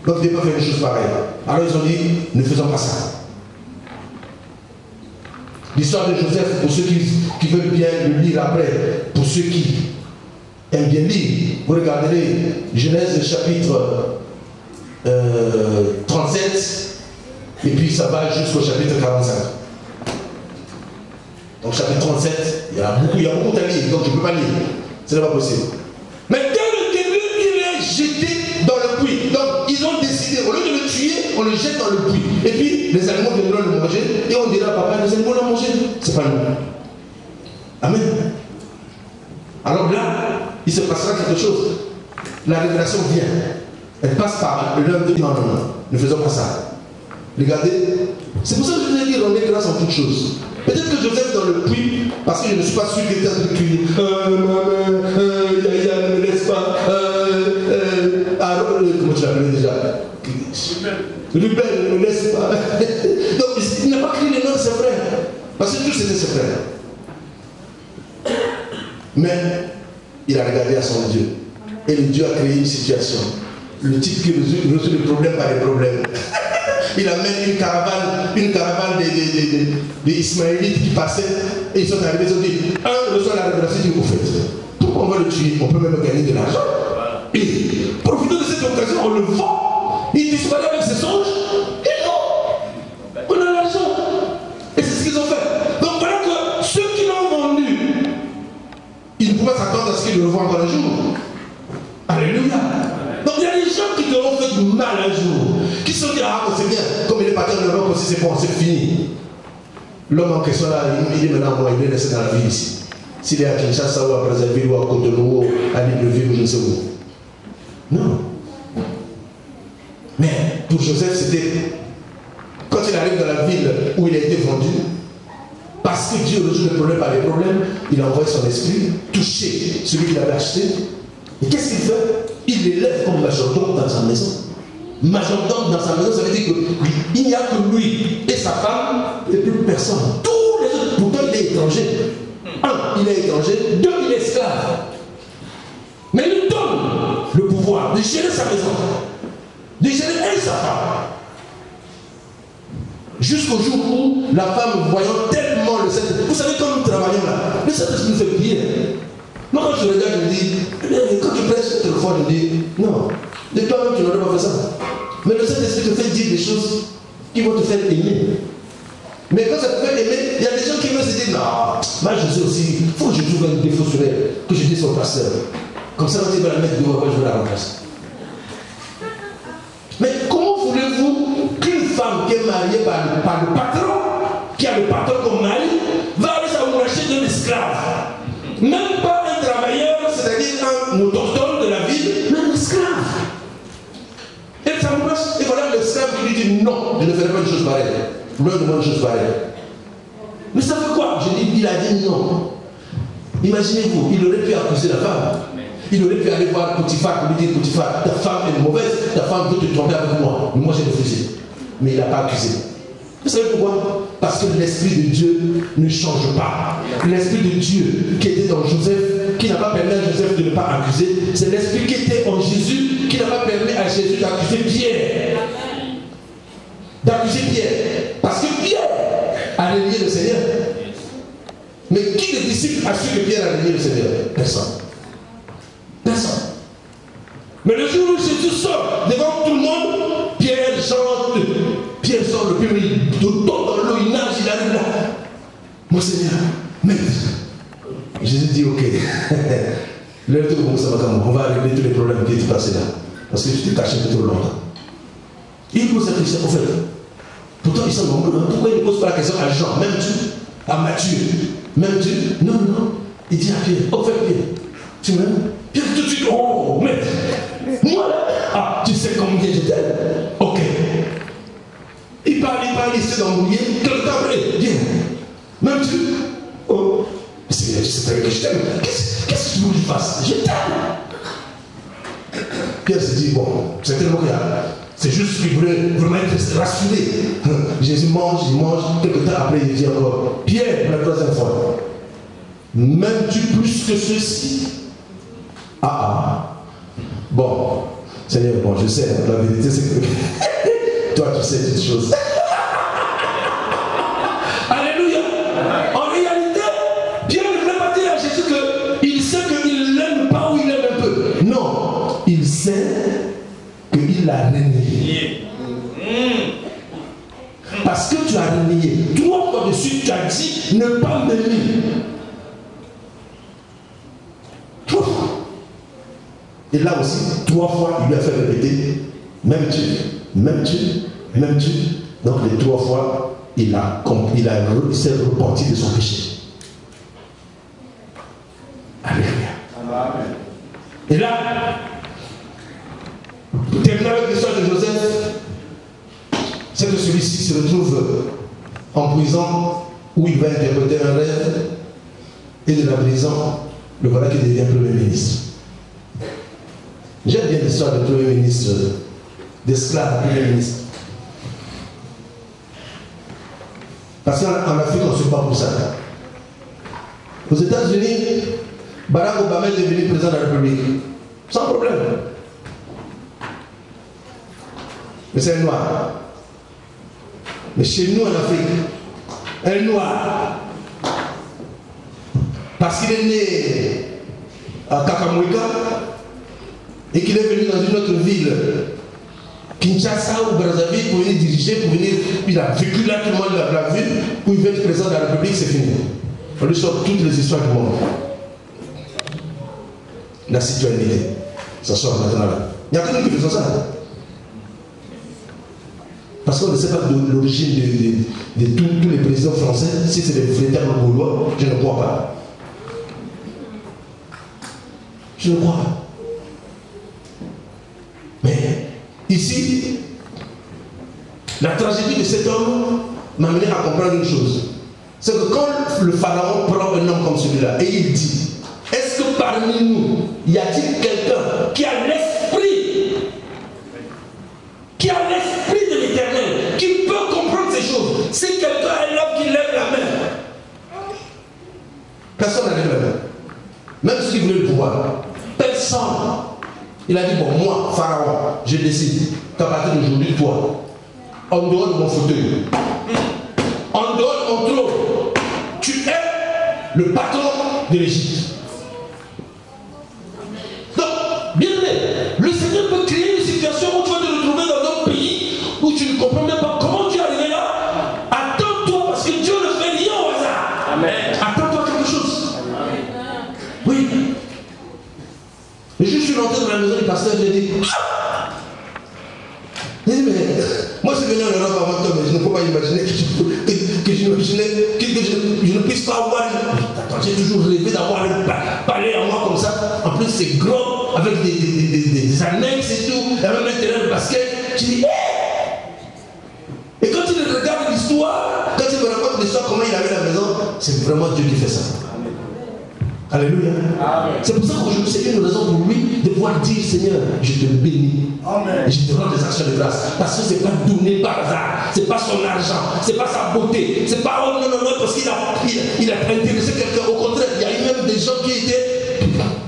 Donc ils ne devaient pas faire une chose pareille. Alors ils ont dit, ne faisons pas ça. L'histoire de Joseph, pour ceux qui veulent bien le lire après, pour ceux qui aiment bien lire, vous regarderez Genèse chapitre 37, et puis ça va jusqu'au chapitre 45. Donc chapitre 37, il y a beaucoup à lire, donc je ne peux pas lire. Ce n'est pas possible. Mais dès le début, il est jeté dans le puits. Donc ils ont décidé, au lieu de le tuer, on le jette dans le puits. Et puis les animaux viendront le manger. Et on dira, papa, les animaux l'ont mangé. C'est pas nous. Amen. Alors là, il se passera quelque chose. La révélation vient. Elle passe par l'un de non, ne faisons pas ça. Regardez. C'est pour ça que je vous ai dit, on est grâce en toutes choses. Peut-être que Joseph dans le puits, parce que je ne suis pas sûr qu'il était en train de crier, Yaya ne me laisse pas, comment tu l'appelles déjà? Ruben ne me laisse pas. Donc il n'a pas crié les noms de ses frères, parce que tous c'était ses frères. Mais il a regardé à son Dieu, et le Dieu a créé une situation. Le type qui résout le problème par les problèmes. il amène une caravane des Ismaélites qui passaient, et ils sont arrivés, ils ont dit, un reçoit la révélation, il dit, au fait, pourquoi on va le tuer? On peut même gagner de l'argent. Et profitant de cette occasion, on le vend, il disparaît avec ses songes, et non, on a l'argent. Et c'est ce qu'ils ont fait. Donc voilà que ceux qui l'ont vendu, ils ne pouvaient pas s'attendre à ce qu'ils le revendent un jour. Alléluia. Donc il y a des gens qui te ont fait du mal un jour, qui se sont dit, ah c'est bien, comme il est parti en Europe aussi, c'est bon, c'est fini. L'homme en question là, il est maintenant moi, il est laissé dans la ville ici. S'il est à Kinshasa ou à Brazzaville ou à Cotonou ou à Libreville ou je ne sais où. Non. Mais pour Joseph, c'était quand il arrive dans la ville où il a été vendu, parce que Dieu résout le problème par les problèmes, il a envoyé son esprit toucher celui qu'il avait acheté. Et qu'est-ce qu'il fait? Il l'élève comme majordome dans sa maison. Majordome dans sa maison, ça veut dire qu'il n'y a que lui et sa femme et plus personne. Tous les autres, pourtant il est étranger. Un, il est étranger. Deux, il est esclave. Mais il lui donne le pouvoir de gérer sa maison, de gérer elle et sa femme. Jusqu'au jour où la femme, voyant tellement le Saint-Esprit, vous savez comme nous travaillons là, le Saint-Esprit nous fait prier. Moi quand je regarde, je me dis, quand tu prêches cette fois, je me dis, non, de toi-même tu n'aurais pas fait ça. Mais le Saint-Esprit te fait dire des choses qui vont te faire aimer. Mais quand ça te fait aimer, il y a des gens qui veulent se dire, non, moi je sais aussi, il faut que je trouve un défaut sur elle, que je dise au pasteur. Comme ça, quand il va la mettre dehors, je vais la remplacer. Mais comment voulez-vous qu'une femme qui est mariée par le patron, qui a le patron comme mari, va aller s'amouracher d'un esclave? Même pas un travailleur, c'est-à-dire un autochtone de la ville, mais un esclave. Elle s'amourache, et voilà l'esclave qui lui dit non, je ne ferai pas une chose pareille. Loin de moi une chose pareille. Mais ça fait quoi? Je dis, il a dit non. Imaginez-vous, il aurait pu accuser la femme. Il aurait pu aller voir Potiphar pour lui dire, Potiphar, ta femme est mauvaise, ta femme veut te tromper avec moi. Mais moi j'ai refusé. Mais il n'a pas accusé. Vous savez pourquoi? Parce que l'Esprit de Dieu ne change pas. L'Esprit de Dieu qui était dans Joseph, qui n'a pas permis à Joseph de ne pas accuser, c'est l'Esprit qui était en Jésus, qui n'a pas permis à Jésus d'accuser Pierre. D'accuser Pierre. Parce que Pierre a renié le Seigneur. Mais qui des disciples a su que Pierre a renié le Seigneur? Personne. Personne. Mais le jour où Jésus sort devant tout le monde, Pierre sort le pied, il tombe dans l'eau, il nage, il arrive là. Mon Seigneur, maître. Jésus dit, ok, lève-toi comme ça, on va régler tous les problèmes qui étaient passés là. Parce que je t'ai caché trop longtemps. Il pose la question, en fait. Pourtant, ils sont nombreux. Pourquoi il ne pose pas la question à Jean, même tu, à Matthieu, même tu? Non, non. Il dit à Pierre, au fait, Pierre, tu m'aimes? Pierre, tout de suite, oh, maître. Moi là, ah, tu sais combien je t'aime? Ok. Il parle, il s'est embrouillé. Quelque temps après, viens. Même tu, oh, Seigneur, tu sais que je t'aime. Qu'est-ce que tu veux que je fasse? Je t'aime. Pierre se dit, bon, c'est tellement rien. C'est juste qu'il voulait vraiment être rassuré. Jésus mange, il mange, quelques temps après il dit encore, Pierre, la troisième fois, m'aimes-tu plus que ceci? Bon, Seigneur, bon, je sais, la vérité c'est que toi tu sais toutes choses. Alléluia. En réalité, Pierre ne voulait pas dire à Jésus qu'il sait qu'il l'aime pas ou il l'aime un peu. Non, il sait qu'il l'a renié. Parce que tu as renié. 3 fois de suite, tu as dit ne pas m'aimer. 3 fois. Et là aussi, 3 fois, il lui a fait répéter même tu, même tu, même tu. Donc les 3 fois, il s'est repenti de son péché. Alléluia. Amen. Et là, pour terminer avec l'histoire de Joseph, c'est que celui-ci se retrouve en prison où il va interpréter un rêve, et de la prison, le voilà qui devient Premier ministre. J'aime bien l'histoire de Premier ministre, d'esclave Premier ministre. Parce qu'en Afrique, on ne se bat pour ça. Aux États-Unis, Barack Obama est devenu président de la République. Sans problème. Mais c'est un noir. Mais chez nous en Afrique, un noir, parce qu'il est né à Kakamweka et qu'il est venu dans une autre ville, Kinshasa ou Brazzaville, pour venir diriger, pour venir, il a vécu là, tout le monde l'a vu, pour il veut être président de la République, c'est fini. On lui sort toutes les histoires du monde. La citoyenneté, ça sort maintenant là. Il y a que nous qui faisons ça. Parce qu'on ne sait pas de l'origine de tous les présidents français. Si c'est des vrais termes gaulois, je ne crois pas. Je ne crois pas. Mais ici, la tragédie de cet homme m'a amené à comprendre une chose. C'est que quand le pharaon prend un homme comme celui-là et il dit, est-ce que parmi nous, y a-t-il quelqu'un qui a l'esprit de l'Éternel, qui peut comprendre ces choses? Si quelqu'un est l'homme qui lève la main, personne n'a levé la main. Même s'il voulait le pouvoir, personne. Il a dit, bon, moi, pharaon, je décide qu'à partir d'aujourd'hui, toi, en dehors de mon fauteuil, en dehors de mon trône, tu es le patron de l'Égypte. Donc, bien aimé, le Seigneur peut créer une situation où tu vas te retrouver dans un pays où tu ne comprends même pas comment tu es arrivé là. Attends-toi, parce que Dieu ne fait rien au hasard. Amen. Attends-toi quelque chose. Amen. Oui. Et je suis rentré dans la maison du pasteur et j'ai dit, mais moi je suis venu en Europe avant toi, mais je ne peux pas imaginer que je ne puisse pas avoir. Attends, j'ai toujours rêvé d'avoir un palais à moi comme ça. En plus, c'est grand, avec des annexes et tout, et même un terrain de basket. Je dis, et quand tu regardes l'histoire, quand tu me racontes l'histoire, comment il avait la maison, c'est vraiment Dieu qui fait ça. Alléluia. C'est pour ça qu'aujourd'hui, c'est une raison pour lui de pouvoir dire, Seigneur, je te bénis. Amen. Et je te rends des actions de grâce. Parce que ce n'est pas donné par hasard. Ce n'est pas son argent. Ce n'est pas sa beauté. Ce n'est pas, oh non, non, non, parce qu'il a intéressé quelqu'un. Au contraire, il y a eu même des gens qui étaient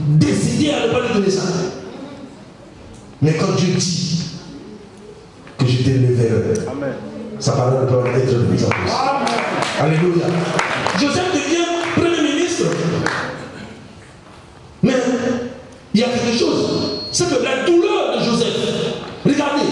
décidés à ne pas lui donner ça. Mais quand Dieu dit que je t'ai levé, sa parole peut être de plus en plus. Alléluia. Joseph devient premier ministre. Mais il y a quelque chose, c'est que la douleur de Joseph, regardez,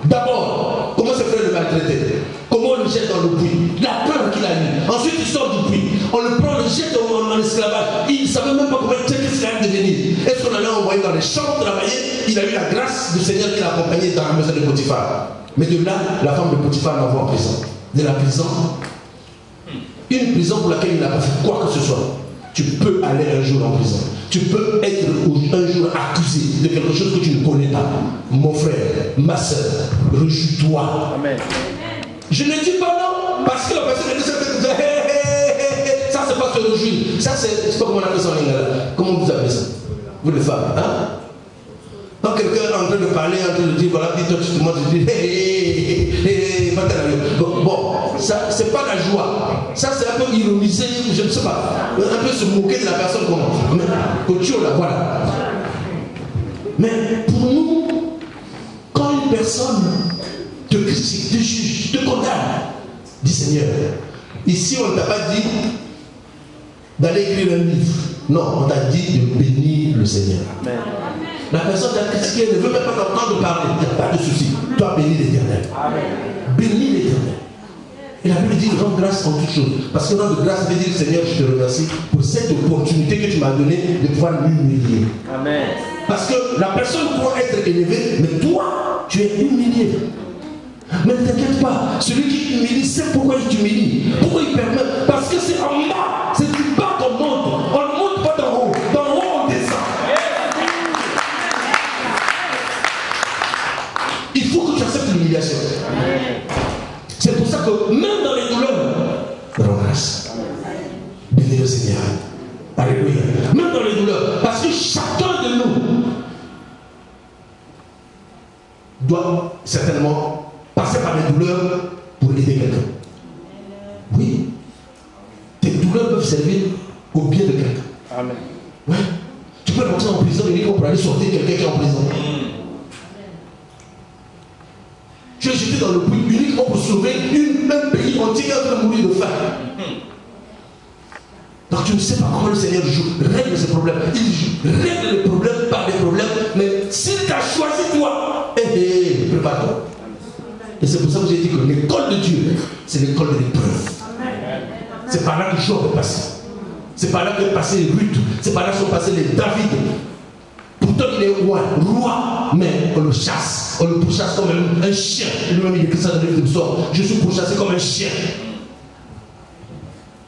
d'abord, comment ses frères le maltraitaient, comment on le jette dans le puits, la peur qu'il a eue, ensuite il sort du puits, on le prend, on le jette en esclavage, il ne savait même pas qu'est-ce qu'il allait devenir. Est-ce qu'on allait envoyer dans les champs travailler? Il a eu la grâce du Seigneur qui l'a accompagné dans la maison de Potiphar. Mais de là, la femme de Potiphar l'envoie en prison. De la prison, une prison pour laquelle il n'a pas fait quoi que ce soit. Tu peux aller un jour en prison. Tu peux être un jour accusé de quelque chose que tu ne connais pas. Mon frère, ma soeur, réjouis-toi. Amen. Je ne dis pas non, parce que la personne est ça c'est pas se réjouir. Ça c'est pas comment on appelle ça en lingala. Comment vous appelez ça? Vous les femmes, hein? Quand quelqu'un est en train de parler, en train de dire, voilà, dis-toi, tu te dis, bon, ça, c'est pas la joie. Ça, c'est un peu ironiser, je ne sais pas. Un peu se moquer de la personne comment. Mais, voilà. Mais pour nous, quand une personne te critique, te juge, te condamne, dis Seigneur, ici on ne t'a pas dit d'aller écrire un livre. Non, on t'a dit de bénir le Seigneur. Amen. La personne t'a critiqué, ne veut même pas t'entendre parler. Il n'y a pas de souci. Toi, bénis l'Éternel. Bénis l'Éternel. Et la Bible dit rends grâce en toutes choses. Parce que rendre grâce veut dire Seigneur, je te remercie pour cette opportunité que tu m'as donnée de pouvoir m'humilier. Amen. Parce que la personne pourra être élevée, mais toi, tu es humilié. Mais ne t'inquiète pas, celui qui humilie sait pourquoi il t'humilie. Pourquoi il permet? Parce que c'est en bas, c'est du bas qu'on monte. On ne monte pas d'en haut. D'en haut, on descend. Il faut que tu acceptes l'humiliation. C'est pour ça que même dans les douleurs, rends grâce. Bénis le Seigneur. Alléluia. Même dans les douleurs. Parce que chacun de nous doit certainement passer par les douleurs pour aider quelqu'un. Oui. Tes douleurs peuvent servir au bien de quelqu'un. Amen. Ouais. Tu peux rentrer en prison et dire qu'on peut aller sortir quelqu'un qui est en prison. Tu es est jeté dans le puits uniquement pour sauver un pays entier qui est en train de mourir de faim. Donc tu ne sais pas comment le Seigneur règle ces problèmes. Il règle les problèmes par des problèmes, mais s'il t'a choisi toi, prépare-toi. Et c'est pour ça que j'ai dit que l'école de Dieu, c'est l'école de l'épreuve. C'est par là que Job est passé. C'est par là qu'est passé Ruth. C'est par là que sont passés les David. Pourtant il est roi, mais on le chasse. On le pourchasse comme un chien. Lui-même il écrit ça dans le livre de Psaume. Je suis pourchassé comme un chien.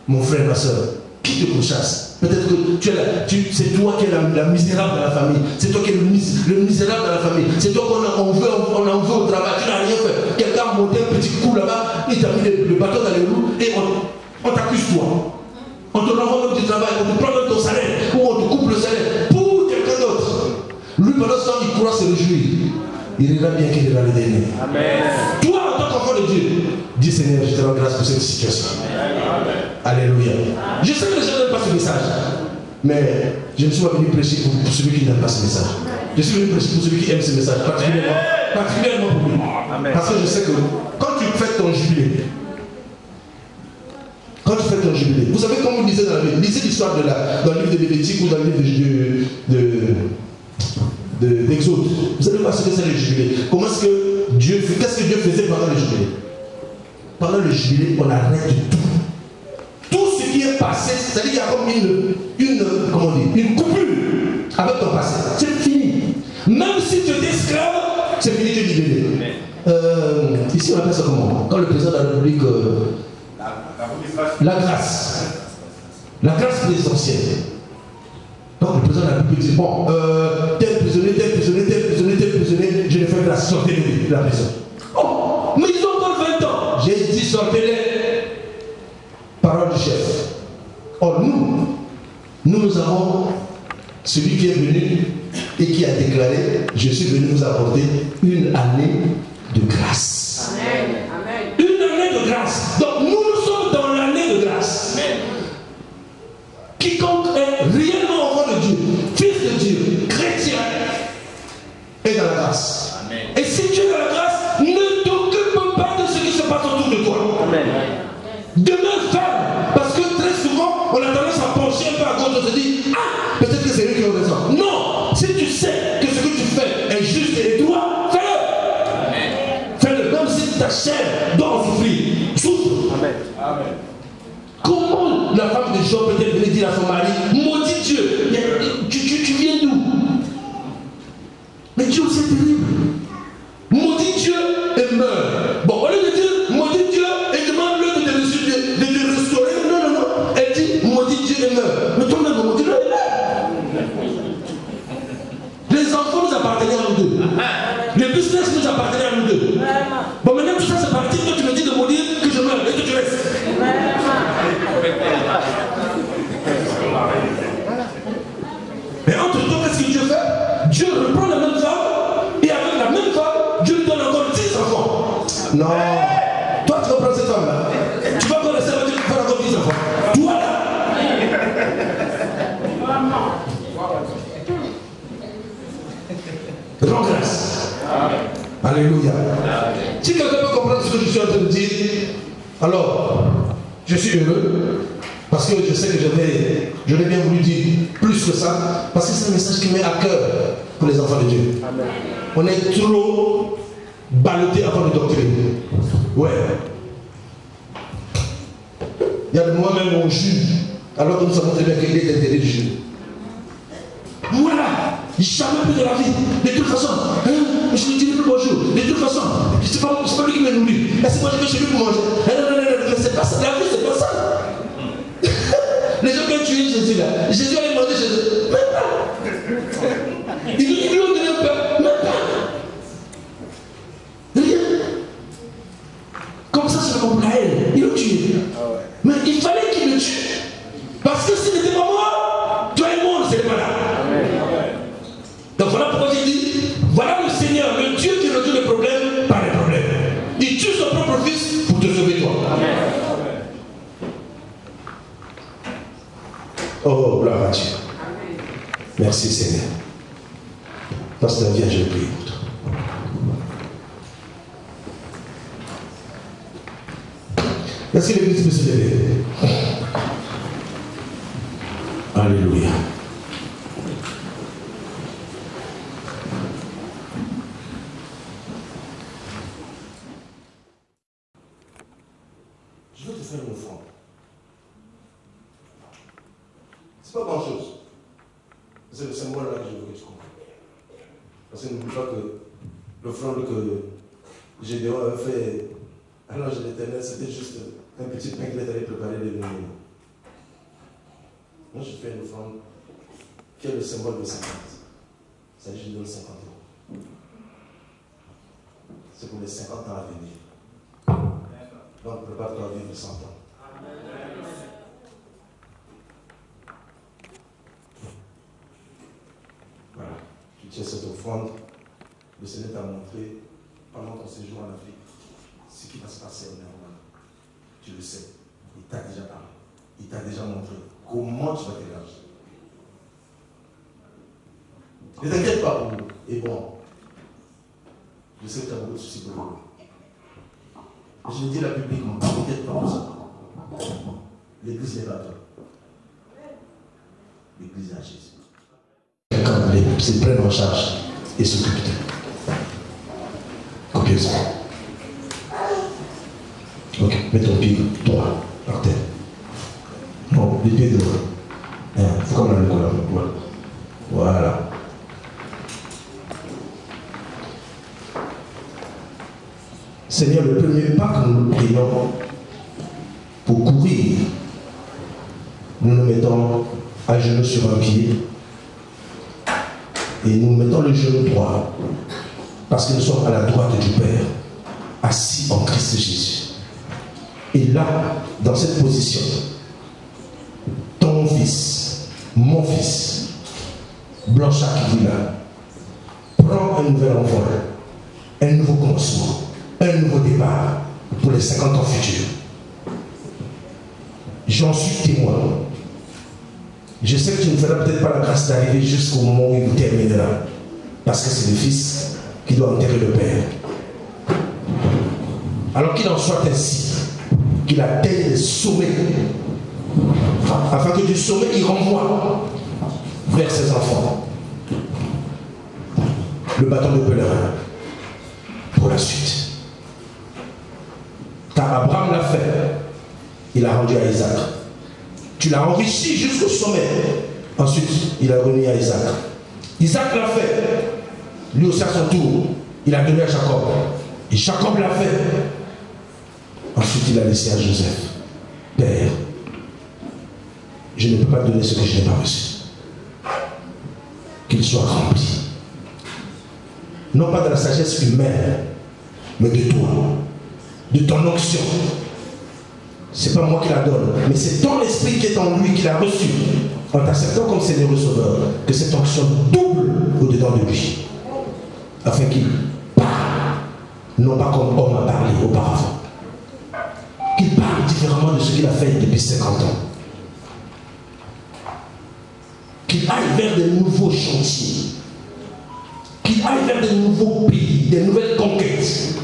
Mon frère, ma soeur, qui te pourchasse? Peut-être que c'est toi qui es la misérable de la famille. C'est toi qui es le misérable de la famille. C'est toi qu'on en veut au travail. Tu n'as rien fait. Quelqu'un a monté un petit coup là-bas, il t'a mis le bâton dans les roues et on t'accuse toi. On te renvoie même du travail, on te prend même ton salaire, ou on te coupe le salaire pour quelqu'un d'autre. Lui, pendant ce temps, il croit se réjouir. Il ira bien qu'il ira le dernier. Amen. Toi, en tant qu'enfant de Dieu, dis Seigneur, je te rends grâce pour cette situation. Amen. Alléluia. Je sais que les gens n'aiment pas ce message, mais je ne suis pas venu prêcher pour celui qui n'aime pas ce message. Je suis venu prêcher pour celui qui aime ce message, particulièrement pour lui. Amen. Parce que je sais que quand tu fais ton jubilé, vous savez comment vous lisez dans la Bible, lisez l'histoire dans le livre de Lévitique ou dans le livre d'Exode. Vous allez voir ce que c'est le jubilé. Qu'est-ce que Dieu faisait pendant le jubilé? Pendant le jubilé, on arrête tout. Tout ce qui est passé, c'est-à-dire qu'il y a comme une coupure avec ton passé. C'est fini. Même si tu es esclave, c'est fini, tu es libéré. Ici, on appelle ça comment? Quand le président de la République... la grâce présidentielle. Donc le président de la République dit, bon, tel prisonnier, je le fais grâce, sortez-les de la prison. Oh, mais ils ont encore 20 ans. J'ai dit, sortez-les. Parole du chef. Or nous avons celui qui est venu et qui a déclaré, je suis venu vous apporter une année de grâce. Amen. Amen. Une année de grâce. Donc nous sommes dans l'année de grâce. Amen. Quiconque est réellement enfant de Dieu, fils de Dieu, chrétien, est dans la grâce. Amen. Et si tu es dans la grâce, ne t'occupe pas de ce qui se passe autour de toi. Amen. Demeure ferme, parce que très souvent, on a tendance à pencher un peu à gauche, on se dit, ah, peut-être que c'est lui qui a raison. Non, si tu sais que ce que tu fais est juste et droit, fais-le. Amen. Fais-le, même si ta chair doit en souffrir. Souffre. Amen. Amen. Comment la femme de Job peut-elle venir dire à son mari, maudit Dieu, tu viens d'où? Mais Dieu, c'est terrible. Maudit Dieu et meurt. Bon, au lieu de dire maudit Dieu et demande-le de te restaurer. Non. Elle dit maudit Dieu et meurt. Mais toi-même, maudit-le et meurt. Les enfants nous appartenaient à nous deux. Le business nous appartenait à nous deux. Bon, maintenant tout ça c'est parti. Toi tu me dis de maudire que je meurs et que tu restes. Mais entre temps, qu'est-ce que Dieu fait? Dieu reprend la même femme et avec la même femme, Dieu lui donne encore 10 enfants. Non. Toi, tu vas prendre cette femme-là. Tu vas encore rester avec Dieu pour faire encore 10 enfants. Toi là. Rends grâce. Alléluia. Si quelqu'un peut comprendre ce que je suis en train de dire, alors, je suis heureux. Parce que je sais que j'aurais bien voulu dire plus que ça, parce que c'est un message qui met à cœur pour les enfants de Dieu. Amen. On est trop ballottés avant de doctrine. Ouais. Il y a de moi-même on juge, alors que nous savons très bien qu'il est l'intérêt du juge. Voilà, jamais plus de la vie. De toute façon, je ne dirai plus bonjour. De toute façon, c'est pas lui qui me nourrit. C'est moi qui vais chez lui pour manger. Non, mais c'est pas ça. La vie, c'est pas ça. Les gens qui ont tué Jésus là, Jésus a demandé chez eux, même pas. Ils lui ont donné un peu, même pas. Rien. Comme ça, c'est comme Gaël, ils l'ont tué. Mais il fallait qu'il le tue. Parce que s'il n'était pas mort, toi et moi, on ne serait pas là. Donc voilà pourquoi j'ai dit, voilà le Seigneur, le Dieu qui résout les problèmes par les problèmes. Il tue son propre fils pour te sauver toi. Amen. Oh, gloire à Dieu. Merci Seigneur. Pasteur, viens, je prie pour toi. Est-ce que l'église peut se lever? Alléluia. Je veux te faire une offrande. C'est pas grand chose. C'est le symbole là que je veux que tu comprennes. Parce que n'oublie pas que l'offrande que Gédéon avait fait à l'ange de l'Éternel, c'était juste un petit pain qu'il avait préparé de l'ennemi. Moi, je fais une offrande qui est le symbole de 50. Ça dit, je donne 50 €. C'est pour les 50 ans à venir. Donc, prépare-toi à vivre 100 ans. Voilà. Tu tiens cette offrande. Le Seigneur t'a montré pendant ton séjour en Afrique ce qui va se passer au Néroma. Tu le sais. Il t'a déjà parlé. Il t'a déjà montré comment tu vas t'élargir. Ne t'inquiète pas pour nous. Et bon, je sais que tu as beaucoup de soucis pour nous. Je le dis là publiquement, ne t'inquiète pas pour ça. L'église n'est pas toi. L'église est à Jésus. Quand se prennent en charge et s'occupent d'eux. Copieusement. Ok, mets ton pied droit par terre. Non, les pieds devant. Il faut qu'on aille là. Voilà. Seigneur, le premier pas que nous prions pour courir, nous nous mettons à genoux sur un pied et nous mettons le genou droit parce que nous sommes à la droite du Père, assis en Christ Jésus. Et là, dans cette position, ton fils, mon fils, Blanchard qui vit là, prend un nouvel envol, un nouveau commencement, un nouveau départ pour les 50 ans futurs. J'en suis témoin. Je sais que tu ne feras peut-être pas la grâce d'arriver jusqu'au moment où il terminera, parce que c'est le fils qui doit enterrer le père. Alors qu'il en soit ainsi, qu'il atteigne les sommets, afin que du sommet il renvoie vers ses enfants le bâton de pèlerin pour la suite. Car Abraham l'a fait, il l'a rendu à Isaac. Tu l'as enrichi jusqu'au sommet. Ensuite, il a remis à Isaac. Isaac l'a fait, lui aussi à son tour, il a donné à Jacob. Et Jacob l'a fait. Ensuite, il a laissé à Joseph. Père, je ne peux pas donner ce que je n'ai pas reçu. Qu'il soit rempli. Non pas de la sagesse humaine, mais de toi, de ton onction. Ce n'est pas moi qui la donne, mais c'est ton esprit qui est en lui, qui l'a reçu. En t'acceptant comme Seigneur et Sauveur, que cette onction double au-dedans de lui. Afin qu'il parle, non pas comme homme a parlé auparavant. Qu'il parle différemment de ce qu'il a fait depuis 50 ans. Qu'il aille vers de nouveaux chantiers. Qu'il aille vers de nouveaux pays, de nouvelles conquêtes.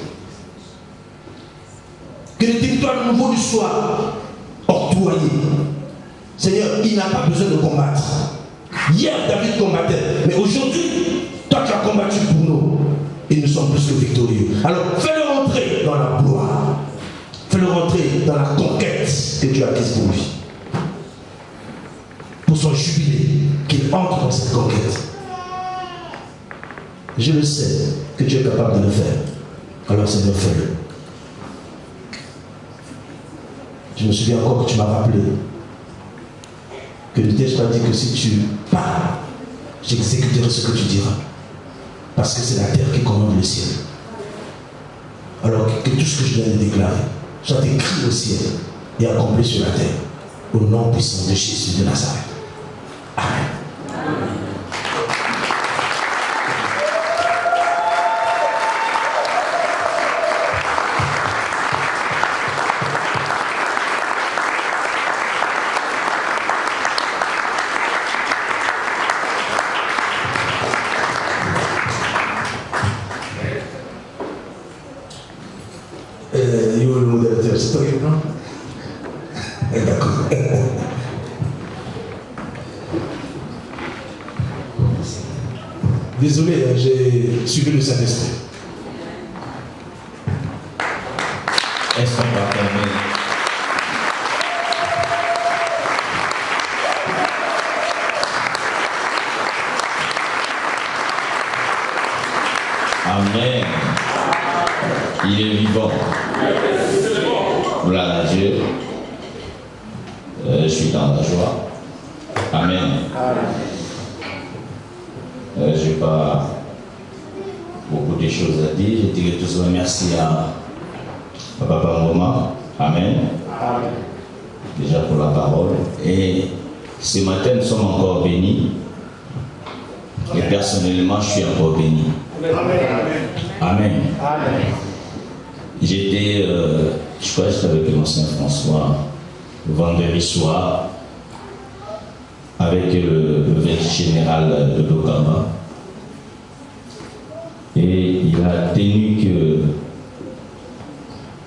Que les territoires nouveaux lui soient octroyés. Seigneur, il n'a pas besoin de combattre. Hier, David combattait, mais aujourd'hui, toi tu as combattu pour nous. Et nous sommes plus que victorieux. Alors, fais-le rentrer dans la gloire. Fais-le rentrer dans la conquête que tu as acquise pour lui. Pour son jubilé, qu'il entre dans cette conquête. Je le sais que tu es capable de le faire. Alors, Seigneur, fais-le. Je me souviens encore que tu m'as rappelé que ne t'ai-je pas dit que si tu parles, j'exécuterai ce que tu diras. Parce que c'est la terre qui commande le ciel. Alors que tout ce que je viens de déclarer soit écrit au ciel et accompli sur la terre. Au nom puissant de Jésus de Nazareth. Amen. Io il modérateur, c'est toi qui prends. D'accord. Désolé, j'ai suivi le Saint-Esprit. Est-ce qu'on va fermer? Amen. Il est vivant. Gloire à Dieu. Je suis dans la joie. Amen. Je n'ai pas beaucoup de choses à dire. Je dirais tous merci à Papa Ngoma. Amen. Déjà pour la parole. Et ce matin, nous sommes encore bénis. Et personnellement, je suis encore béni. Amen. Amen. J'étais, je crois que j'étais avec l'ancien François le vendredi soir avec le évêque général de Lokamba. Et il a tenu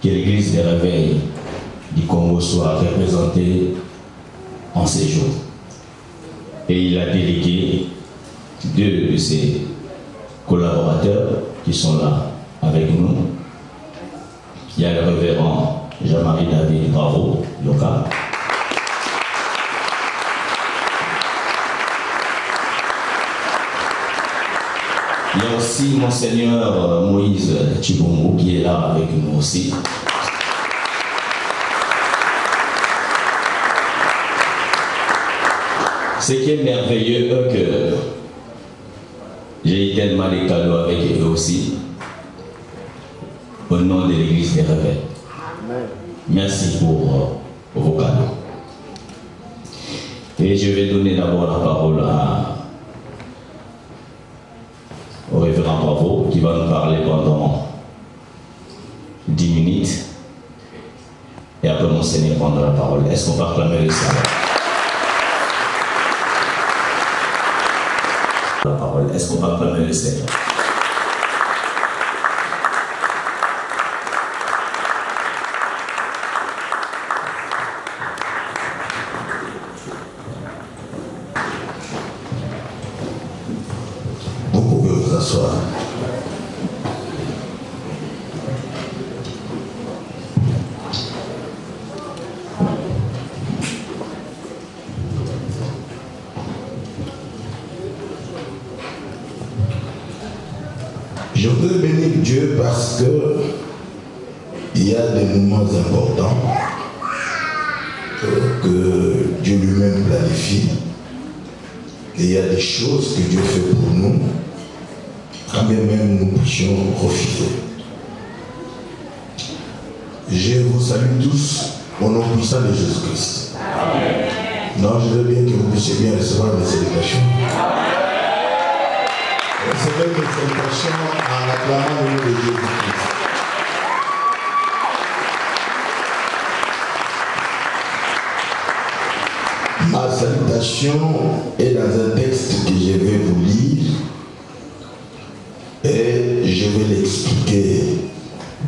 que l'église des réveils du Congo soit représentée en ces jours. Et il a délégué 2 de ses collaborateurs qui sont là avec nous. Il y a le révérend Jean-Marie David Bravo, local. Il y a aussi Monseigneur Moïse Chibongo qui est là avec nous aussi. Ce qui est merveilleux, que j'ai eu tellement de cadeaux avec eux aussi, au nom de l'église des réveils. Merci pour vos cadeaux. Et je vais donner d'abord la parole au révérend Bravo qui va nous parler pendant 10 minutes. Et après Monseigneur prendra la parole. Est-ce qu'on peut acclamer le Seigneur? La parole. Est-ce qu'on peut acclamer le Seigneur? Vous pouvez vous asseoir. Je veux bénir Dieu parce que il y a des moments importants que Dieu lui-même planifie. Et il y a des choses que Dieu fait pour nous, quand bien même nous puissions refuser. Je vous salue tous au nom puissant de Jésus-Christ. Non, je veux bien que vous puissiez bien recevoir mes salutations. Recevez mes salutations en acclamant le nom de Jésus-Christ. Ma salutation est dans un texte que je vais vous lire et je vais l'expliquer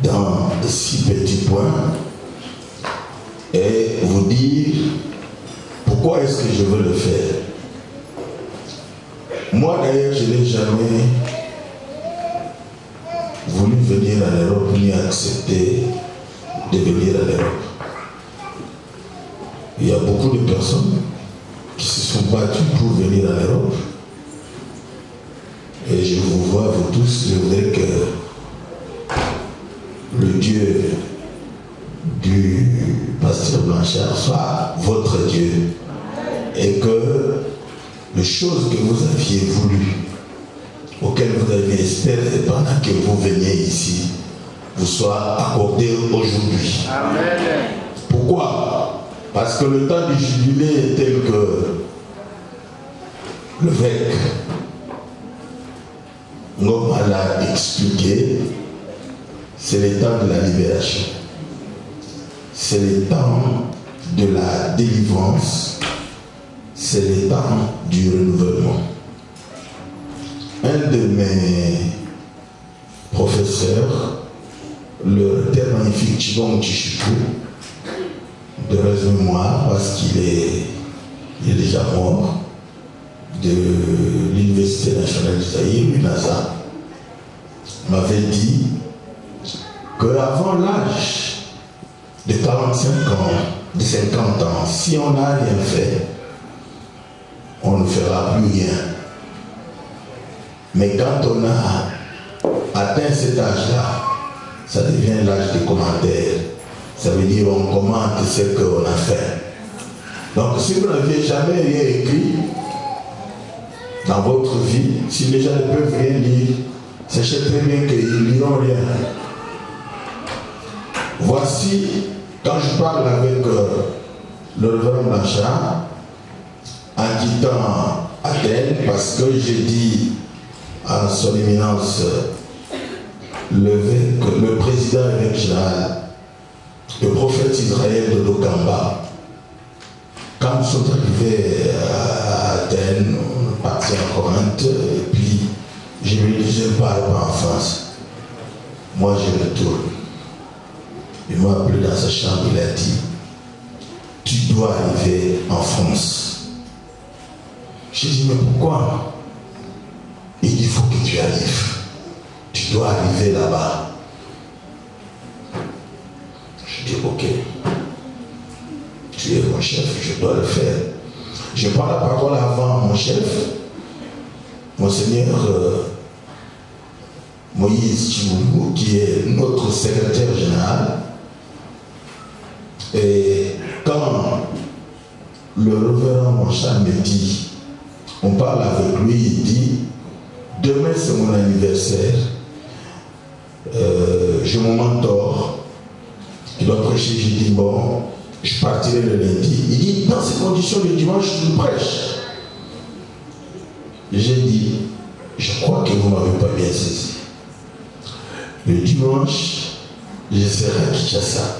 dans 6 petits points et vous dire pourquoi est-ce que je veux le faire. Moi d'ailleurs, je n'ai jamais voulu venir à l'Europe ni accepter de venir à l'Europe. Il y a beaucoup de personnes qui se sont battues pour venir à l'Europe. Et je vous vois, vous tous, je voudrais que le Dieu du pasteur Blanchard soit votre Dieu. Et que les choses que vous aviez voulu, auxquelles vous aviez espéré pendant que vous veniez ici, vous soient accordées aujourd'hui. Amen. Pourquoi? Parce que le temps du jubilé est tel que l'évêque Ngoma l'a expliqué, c'est le temps de la libération. C'est le temps de la délivrance. C'est le temps du renouvellement. Un de mes professeurs, le très magnifique Chibong Chichikou, de heureuse mémoire parce qu'il est déjà mort, de l'Université nationale du Zaïre, l'UNASA, m'avait dit qu'avant l'âge de 45 ans, de 50 ans, si on n'a rien fait, on ne fera plus rien. Mais quand on a atteint cet âge-là, ça devient l'âge des commentaires. Ça veut dire on commente ce qu'on a fait. Donc si vous n'aviez jamais rien écrit dans votre vie, si les gens ne peuvent rien lire, sachez très bien qu'ils ne liront rien. Voici, quand je parle avec le révérend Blanchard, en quittant Athènes, parce que j'ai dit à son éminence, le président évêque général, le prophète Israël de Lokamba, quand nous sommes arrivés à Athènes, on est parti en Corinthe, et puis je me dis, je ne parle pas en France. Moi, je retourne. Il m'a appelé dans sa chambre, il a dit, tu dois arriver en France. J'ai dit, mais pourquoi? Il dit, il faut que tu arrives. Tu dois arriver là-bas. Je dis, ok. Tu es mon chef, je dois le faire. Je prends la parole avant mon chef, Monseigneur Moïse Chiboubou, qui est notre secrétaire général. Et quand le révérend Monchard me dit, on parle avec lui, il dit, demain c'est mon anniversaire, je me mentor, il doit prêcher, j'ai dit, bon, je partirai le lundi. Il dit, dans ces conditions, le dimanche, je prêche. J'ai dit, je crois que vous ne m'avez pas bien saisi. Le dimanche, je serai à Kinshasa.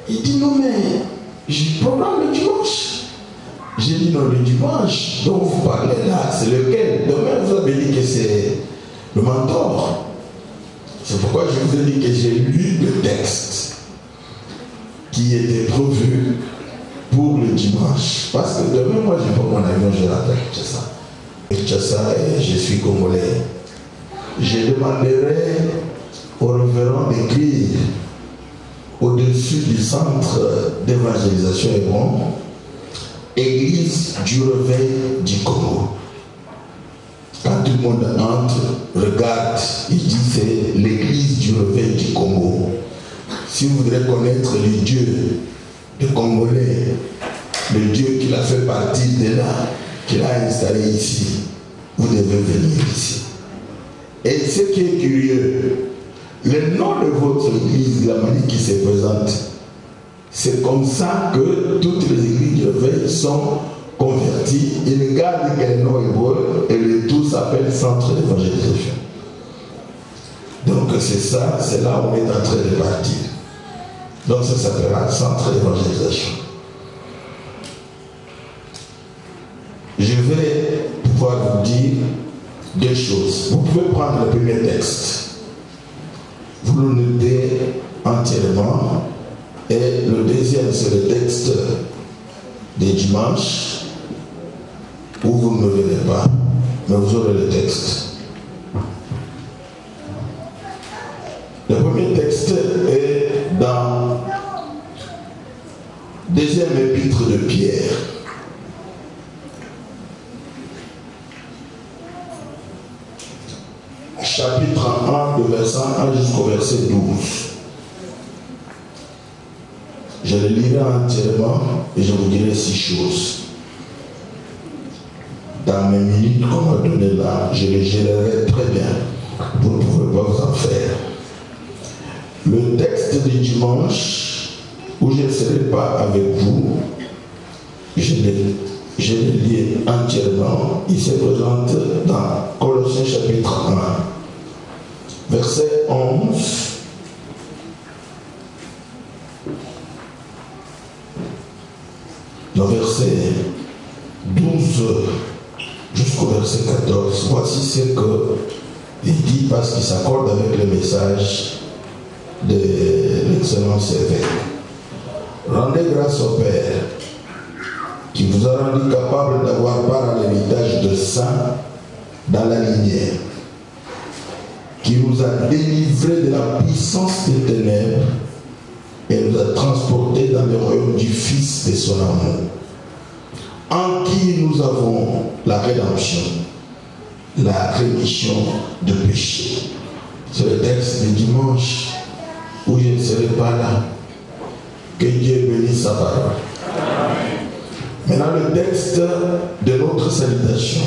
Il dit, non mais, j'ai programme le dimanche. J'ai dit, non, le dimanche dont vous parlez là, c'est lequel? Demain, vous avez dit que c'est le mentor. C'est pourquoi je vous ai dit que j'ai lu le texte qui était prévu pour le dimanche. Parce que demain, moi, je prends mon avion, je rentre à Kinshasa. Kinshasa, et je suis congolais. Je demanderai au révérend d'écrire au-dessus du centre d'évangélisation Hébron, Église du réveil du Congo. Quand tout le monde entre, regarde, il dit c'est l'église du réveil du Congo. Si vous voudrez connaître le Dieu des Congolais, le Dieu qui l'a fait partir de là, qu'il a installé ici, vous devez venir ici. Et ce qui est curieux, le nom de votre église, la manière qui se présente, c'est comme ça que toutes les églises du réveil sont convertis, ils ne gardent que le nom hébreu et le tout s'appelle centre d'évangélisation. Donc c'est ça, c'est là où on est en train de partir. Donc ça s'appellera centre d'évangélisation. Je vais pouvoir vous dire deux choses. Vous pouvez prendre le premier texte, vous le notez entièrement, et le deuxième c'est le texte des dimanches, où vous ne le verrez pas, mais vous aurez le texte. Le premier texte est dans deuxième épître de Pierre. Chapitre 1, de verset 1 jusqu'au verset 12. Je le lirai entièrement et je vous dirai 6 choses. Dans mes minutes qu'on m'a donné là, je les gérerai très bien. Vous ne pouvez pas vous en faire. Le texte du dimanche, où je ne serai pas avec vous, je le lis entièrement. Il se présente dans Colossiens chapitre 1, verset 11. Dans verset 12 jusqu'au verset 14, voici ce qu'il dit parce qu'il s'accorde avec le message de l'excellence évêque. Rendez grâce au Père qui vous a rendu capable d'avoir part à l'héritage de saints dans la lumière, qui nous a délivrés de la puissance des ténèbres et nous a transportés dans le royaume du Fils de son amour, en qui nous avons la rédemption, la rémission de péché. C'est le texte du dimanche où je ne serai pas là. Que Dieu bénisse sa parole. Maintenant, le texte de notre salutation.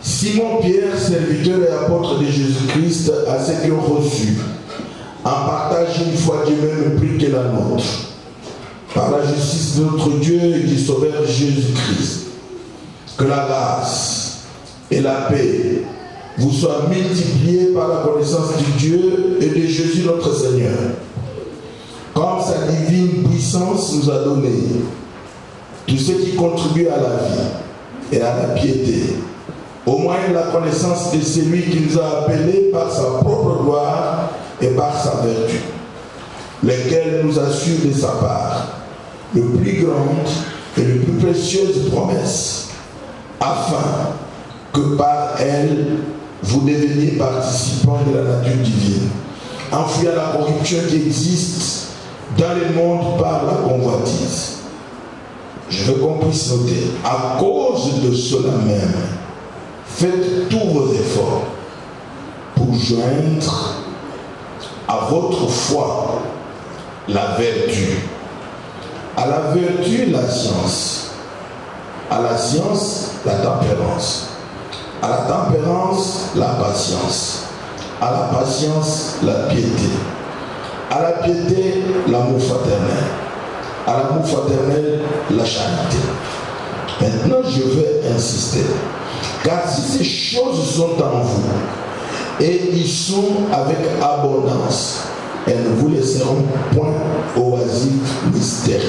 Simon-Pierre, serviteur et apôtre de Jésus-Christ, à ceux qui ont reçu en partage une foi Dieu même plus que la nôtre, par la justice de notre Dieu et du Sauveur Jésus-Christ. Que la grâce et la paix vous soient multipliées par la connaissance du Dieu et de Jésus notre Seigneur. Comme sa divine puissance nous a donné tout ce qui contribue à la vie et à la piété, au moyen de la connaissance de celui qui nous a appelés par sa propre gloire et par sa vertu, lesquels nous assure de sa part le plus grande et le plus précieuse promesse, afin que par elle vous deveniez participants de la nature divine, enfuyant la corruption qui existe dans le monde par la convoitise. Je veux qu'on puisse noter, à cause de cela même, faites tous vos efforts pour joindre à votre foi la vertu, à la vertu la science, à la science la tempérance, à la tempérance la patience, à la patience la piété, à la piété l'amour fraternel, à l'amour fraternel la charité. Maintenant je vais insister, car si ces choses sont en vous et ils sont avec abondance, elles ne vous laisseront point oisifs ni stériles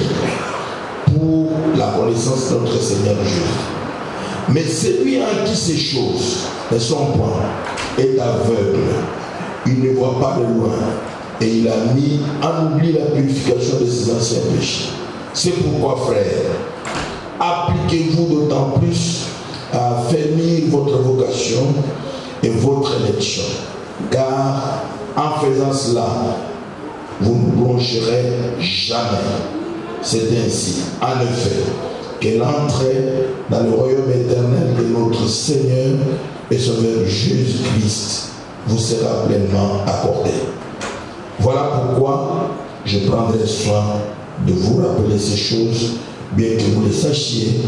pour la connaissance de notre Seigneur Jésus. Mais celui en qui ces choses ne sont point est aveugle, il ne voit pas de loin et il a mis en oubli la purification de ses anciens péchés. C'est pourquoi, frères, appliquez-vous d'autant plus à affermir votre vocation et votre élection, car en faisant cela, vous ne broncherez jamais. C'est ainsi, en effet, que l'entrée dans le royaume éternel de notre Seigneur et Sauveur Jésus-Christ vous sera pleinement accordée. Voilà pourquoi je prendrai soin de vous rappeler ces choses, bien que vous les sachiez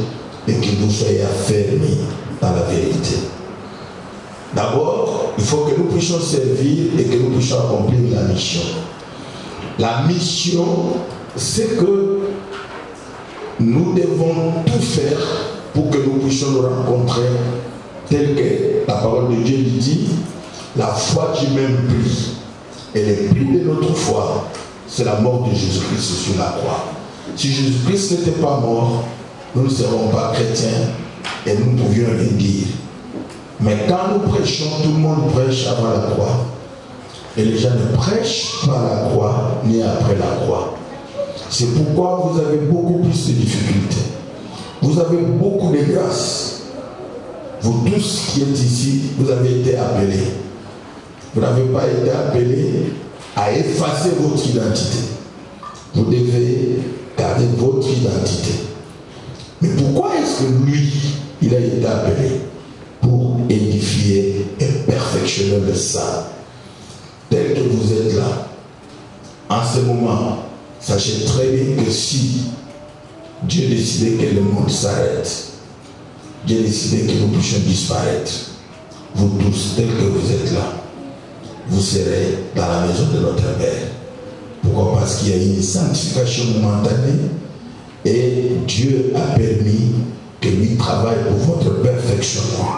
et que vous soyez affermis dans la vérité. D'abord, il faut que nous puissions servir et que nous puissions accomplir la mission. La mission, c'est que nous devons tout faire pour que nous puissions nous rencontrer tel que la parole de Dieu dit. La foi qui m'aime plus et le prix de notre foi, c'est la mort de Jésus-Christ sur la croix. Si Jésus-Christ n'était pas mort, nous ne serons pas chrétiens et nous ne pouvions rien dire. Mais quand nous prêchons, tout le monde prêche avant la croix. Et les gens ne prêchent pas la croix ni après la croix. C'est pourquoi vous avez beaucoup plus de difficultés. Vous avez beaucoup de grâce. Vous tous qui êtes ici, vous avez été appelés. Vous n'avez pas été appelés à effacer votre identité. Vous devez garder votre identité. Mais pourquoi est-ce que lui, il a été appelé? Pour édifier et perfectionner le saint. Tel que vous êtes là, en ce moment, sachez très bien que si Dieu décidait que le monde s'arrête, Dieu décidait que nous puissions disparaître, vous tous, tel que vous êtes là, vous serez dans la maison de notre Père. Pourquoi? Parce qu'il y a une sanctification momentanée et Dieu a permis que lui travaille pour votre perfectionnement.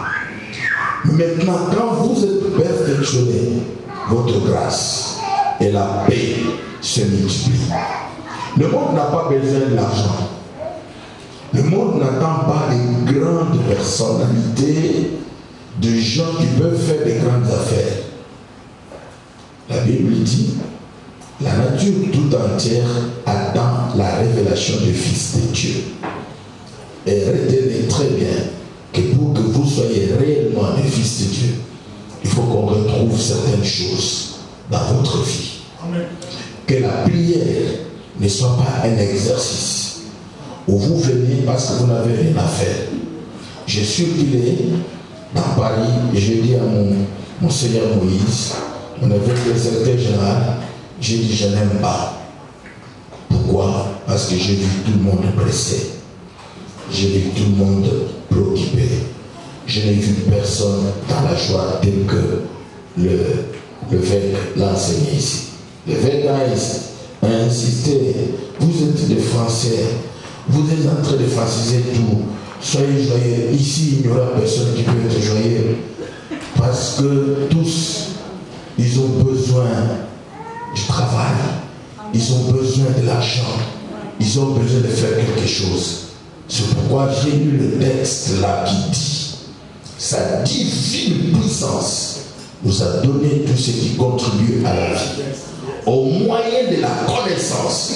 Maintenant, quand vous êtes perfectionné, votre grâce et la paix se multiplient. Le monde n'a pas besoin de l'argent. Le monde n'attend pas les grandes personnalités, de gens qui peuvent faire des grandes affaires. La Bible dit, La nature tout entière attend la révélation du Fils de Dieu. Et retenez très bien que pour que vous soyez réellement des fils de Dieu, il faut qu'on retrouve certaines choses dans votre vie. Amen. Que la prière ne soit pas un exercice où vous venez parce que vous n'avez rien à faire. Je suis circulé dans Paris et j'ai dit à mon Seigneur Moïse, mon évêque le secrétaire général, j'ai dit je n'aime pas. Pourquoi? Parce que j'ai vu tout le monde pressé. J'ai vu tout le monde préoccupé. Je n'ai vu personne dans la joie tel que l'évêque l'a enseigné ici. L'évêque a insisté, vous êtes des Français, vous êtes en train de franciser tout. Soyez joyeux. Ici, il n'y aura personne qui peut être joyeux. Parce que tous, ils ont besoin du travail. Ils ont besoin de l'argent. Ils ont besoin de faire quelque chose. C'est pourquoi j'ai lu le texte là qui dit sa divine puissance nous a donné tout ce qui contribue à la vie au moyen de la connaissance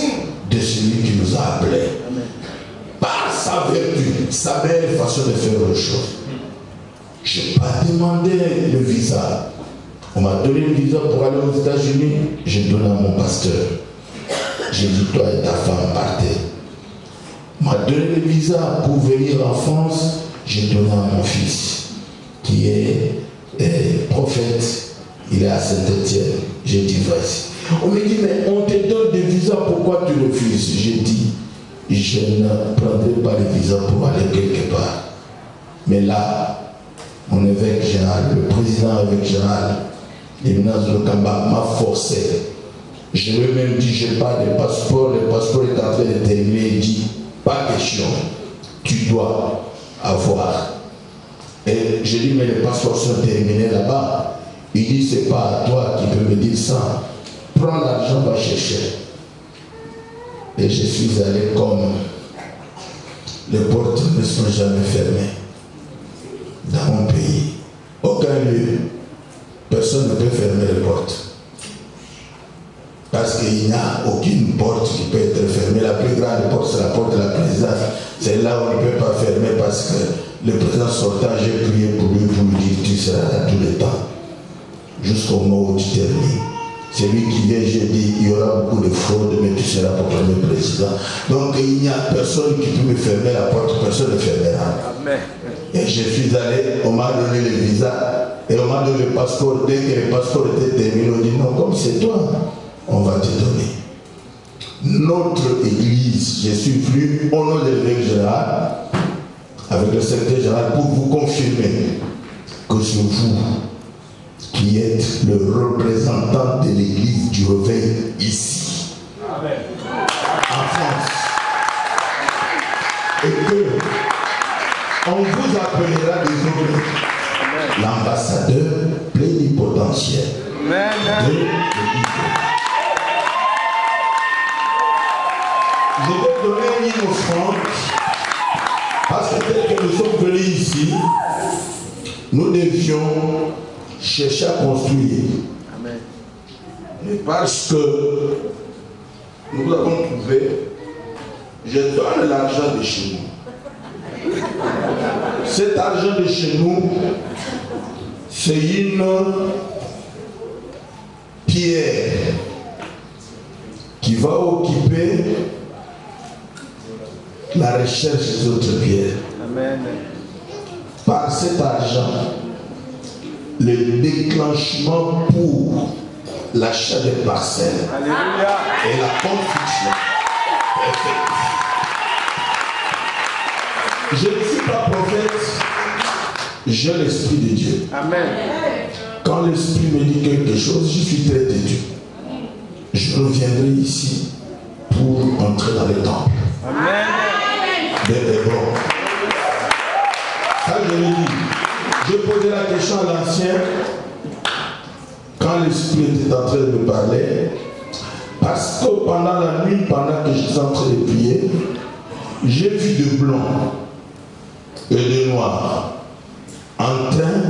de celui qui nous a appelés par sa vertu, sa belle façon de faire les choses. Je n'ai pas demandé le visa. On m'a donné le visa pour aller aux États-Unis. J'ai donné à mon pasteur. J'ai dit toi et ta femme partez. On m'a donné le visa pour venir en France. J'ai donné à mon fils qui est prophète. Il est à Saint-Étienne. J'ai dit vas-y. On me dit mais on te donne des visas, pourquoi tu refuses? J'ai dit je ne prendrai pas le visa pour aller quelque part. Mais là, mon évêque général, le président évêque général, l'éminence de Kamba m'a forcé. Je lui ai même dit je n'ai pas de passeport, le passeport est en train de terminer. Il dit pas question, tu dois avoir. Et j'ai dit mais les passeports sont terminés là-bas. Il dit c'est pas à toi qui peux me dire ça. Prends l'argent, va chercher. Et je suis allé comme les portes ne sont jamais fermées. Dans mon pays, aucun lieu, personne ne peut fermer les portes. Parce qu'il n'y a aucune porte qui peut être fermée. La plus grande porte, c'est la porte de la présidence. C'est là où on ne peut pas fermer parce que le président sortant, j'ai prié pour lui dire tu seras là tout le temps. Jusqu'au moment où tu termines. C'est lui qui vient, j'ai dit, il y aura beaucoup de fraude, mais tu seras proclamé président. Donc il n'y a personne qui peut me fermer la porte, personne ne fermera. Amen. Et je suis allé, on m'a donné le visa, et on m'a donné le passeport. Dès que le passeport était terminé, on dit non, comme c'est toi, on va te donner. Notre église, je suis venu au nom de l'évêque général, avec le secrétaire général, pour vous confirmer que c'est vous qui êtes le représentant de l'église du réveil ici. Amen. En France. Et que on vous appellera désormais l'ambassadeur plénipotentiaire de l'église. Je vais donner une ligne offrande parce que tel que nous sommes venus ici, nous devions chercher à construire. Amen. Et parce que nous avons trouvé, je donne l'argent de chez nous. Cet argent de chez nous, c'est une pierre qui va occuper la recherche des autres pierres. Amen. Par cet argent, le déclenchement pour l'achat des parcelles. Alléluia. Et la construction est faite. Je ne suis pas prophète, j'ai l'Esprit de Dieu. Amen. Quand l'Esprit me dit quelque chose, je suis très têtu. Je reviendrai ici pour entrer dans le temple. Amen. D'être bon. Ça, je le dis. Je posais la question à l'ancien quand l'Esprit était en train de me parler, parce que pendant la nuit, pendant que j'étais en train de prier, j'ai vu de blanc et de noir en train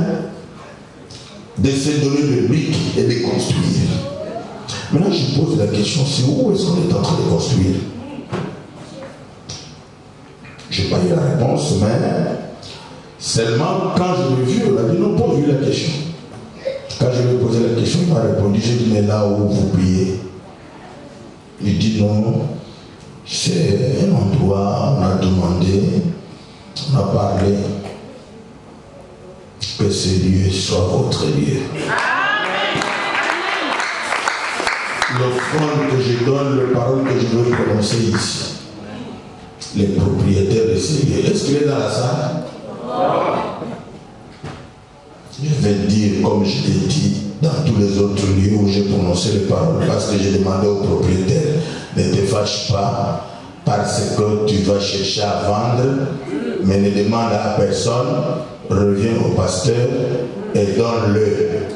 de se donner de briques et de construire. Maintenant, je pose la question, c'est où est-ce qu'on est en train de construire? Je n'ai pas eu la réponse, mais seulement quand je l'ai vu, on a dit non, pose lui la question. Quand je lui ai posé la question, il m'a répondu, j'ai dit, mais là où vous priez? Il dit non, c'est un endroit, on a demandé, on a parlé, que ce lieu soit votre lieu. L'offrande que je donne, les paroles que je veux prononcer ici, les propriétaires de ces lieux, est-ce qu'il est dans la salle? Je vais dire, comme je l'ai dit, dans tous les autres lieux où j'ai prononcé les paroles, parce que j'ai demandé aux propriétaires, ne te fâche pas, parce que tu vas chercher à vendre, mais ne demande à personne, reviens au pasteur et donne-le.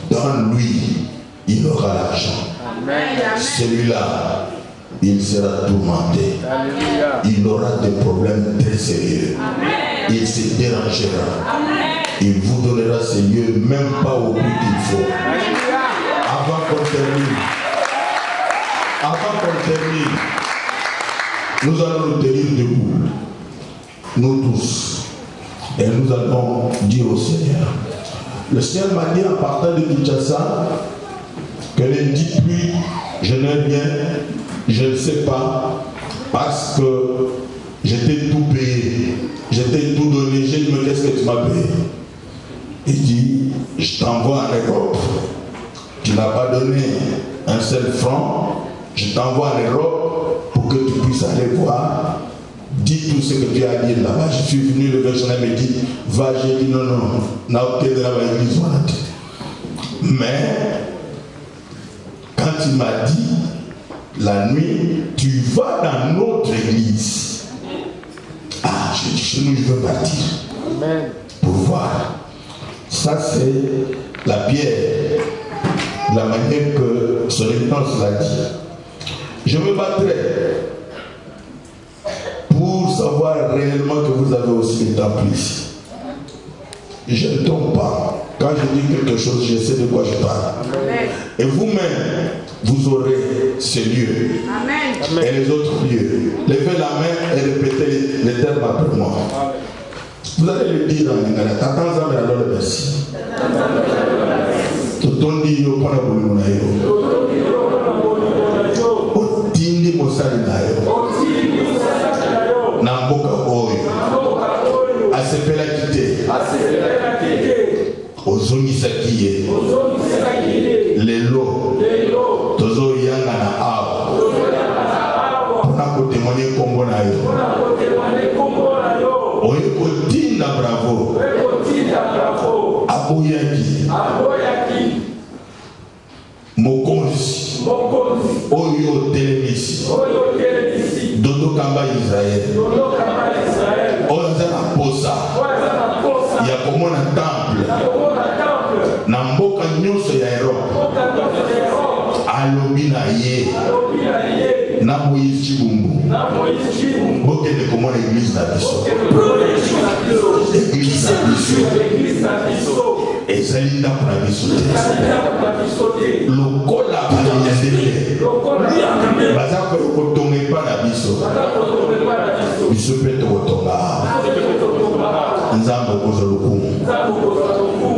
Donne-lui, il aura l'argent. Celui-là, il sera tourmenté. Il aura des problèmes très sérieux. Il se dérangera. Il vous donnera ses lieux, même pas au prix qu'il faut. Avant qu'on termine, nous allons nous tenir debout, nous tous, et nous allons dire au Seigneur. Le Seigneur m'a dit en partant de Kinshasa que ne dites plus je n'ai rien, je ne sais pas, parce que j'étais tout payé, j'étais tout donné. J'ai dit, mais qu'est-ce que tu m'as payé? Il dit, je t'envoie en Europe, tu n'as pas donné un seul franc, je t'envoie en Europe pour que tu puisses aller voir. Dis tout ce que tu as dit là-bas. Je suis venu, le personnel me dit, va, j'ai dit non, n'a aucun de l'église. Mais quand il m'a dit la nuit, tu vas dans notre église. Ah, je dis chez nous, je veux partir. Amen. Pour voir. Ça, c'est la pierre, la manière que son éminence l'a dit. Je me battrai pour savoir réellement que vous avez aussi le temple ici. Je ne tombe pas. Quand je dis quelque chose, je sais de quoi je parle. Amen. Et vous-même, vous aurez ces lieux. Amen. Et les autres lieux. Levez la main et répétez les termes après moi. Amen. Vous allez le dire en lingala. Tatanza me alors merci. Totondi yo pona bulu na yo. Otindi mosali na yo. Na mboka oyo. Asepela kite. Ozongisaki ye. Lelo. Tozo yanga na awa. Pona kotemone kombo na yo. Oye kotinda bravo. Aboyaki. Mokonzi. Oyo telemisi. Dodo kamba Israël. Oyo zana posa. Ya komona temple. Na mboka nyonso ya Europe. Alobi na ye. Na Moïse Chibumbu. Bokende komona église na biso. Église na biso. Ezali ndako na biso te. Lokola bayandele. Baza kotonga epa na biso. Biso mpe tokotonga. Nzambe okozwa lokumu.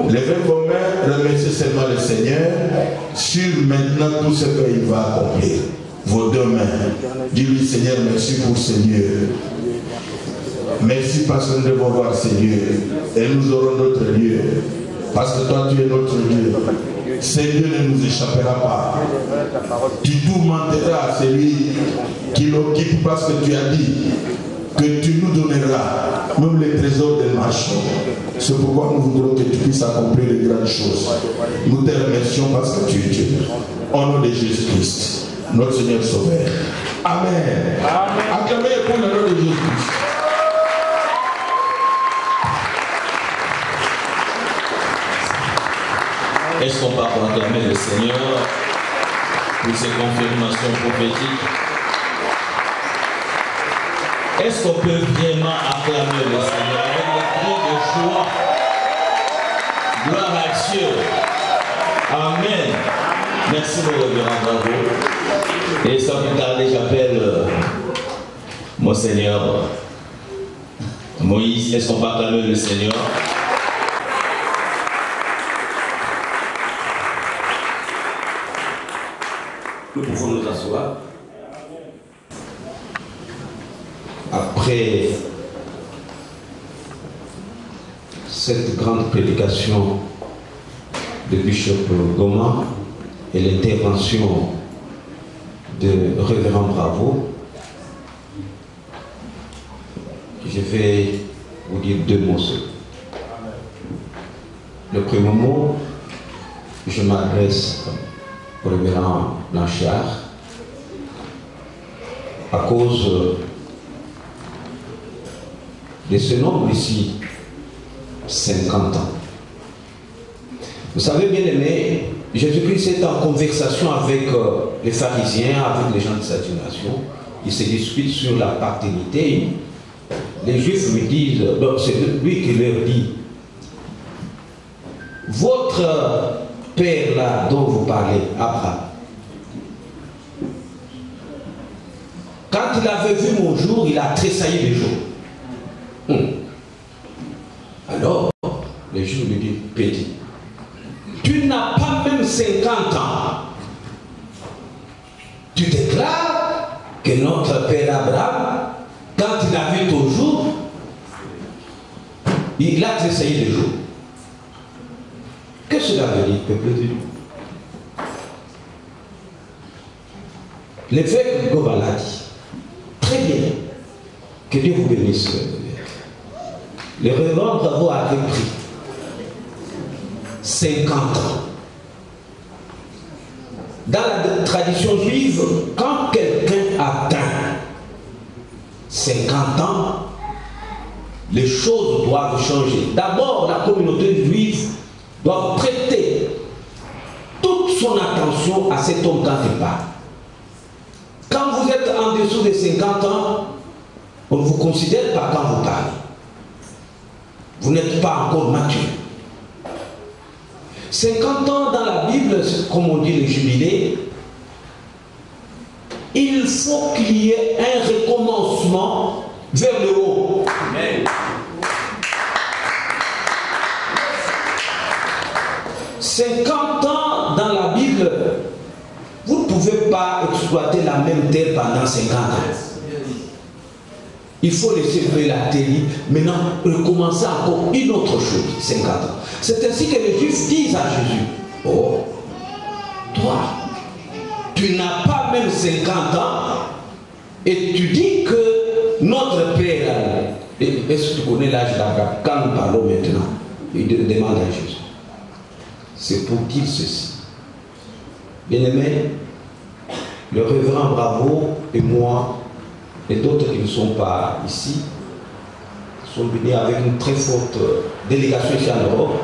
Levez vos mains, remerciez seulement le Seigneur sur maintenant tout ce qu'il va accomplir. Vos deux mains. Dis-lui, Seigneur, merci pour ces lieux. Merci parce que nous devons voir ces lieux. Et nous aurons notre lieu. Parce que toi, tu es notre Dieu. Ces lieux ne nous échappera pas. Tu tourmenteras celui qui l'occupe parce que tu as dit que tu nous donneras même les trésors des marchands. C'est pourquoi nous voudrons que tu puisses accomplir les grandes choses. Nous te remercions parce que tu es Dieu. Au nom de Jésus-Christ, notre Seigneur Sauveur. Amen. Amen. Acclamez pour le nom de Jésus-Christ. Est-ce qu'on va acclamer le Seigneur pour ses confirmations prophétiques? Est-ce qu'on peut vraiment acclamer le Seigneur avec des cris de joie? Gloire à Dieu. Amen. Merci mon révérend, bravo. Et sans plus tarder, j'appelle Monseigneur Moïse. Est-ce qu'on va acclamer le Seigneur? Nous pouvons nous asseoir. Après cette grande prédication de Bishop Goma et l'intervention de Révérend Bravo, je vais vous dire deux mots seuls. Le premier mot, je m'adresse au Révérend Blanchard à cause de ce nombre ici, 50 ans. Vous savez, bien aimé, Jésus-Christ est en conversation avec les pharisiens, avec les gens de sa génération. Ils se disputent sur la paternité. Les Juifs lui disent, c'est lui qui leur dit, votre père là dont vous parlez, Abraham, quand il avait vu mon jour, il a tressailli de jour. Alors, les Juifs lui disent, petit, tu n'as pas même 50 ans. Tu déclares que notre père Abraham, quand il a vu ton jour, il a tressailli de jour. Qu'est-ce que cela veut dire, peuple de Dieu? L'évêque Goma l'a dit. Très bien. Que Dieu vous bénisse. Le révérend Bravo avait pris 50 ans. Dans la tradition juive, quand quelqu'un atteint 50 ans, les choses doivent changer. D'abord, la communauté juive doit prêter toute son attention à cet homme quand il parle. Quand vous êtes en dessous de 50 ans, on ne vous considère pas quand vous parlez. Vous n'êtes pas encore mature. 50 ans dans la Bible, comme on dit le jubilé, il faut qu'il y ait un recommencement vers le haut. Amen. 50 ans dans la Bible, vous ne pouvez pas exploiter la même terre pendant 50 ans. Il faut laisser faire la terre, maintenant recommencer encore une autre chose, 50 ans. C'est ainsi que les Juifs disent à Jésus, oh, toi, tu n'as pas même 50 ans et tu dis que notre Père, est-ce que tu connais l'âge d'Abraham? Quand nous parlons maintenant, il demande à Jésus. C'est pour dire ceci. Bien-aimés, le révérend Bravo et moi, et d'autres qui ne sont pas ici, sont venus avec une très forte délégation ici en Europe.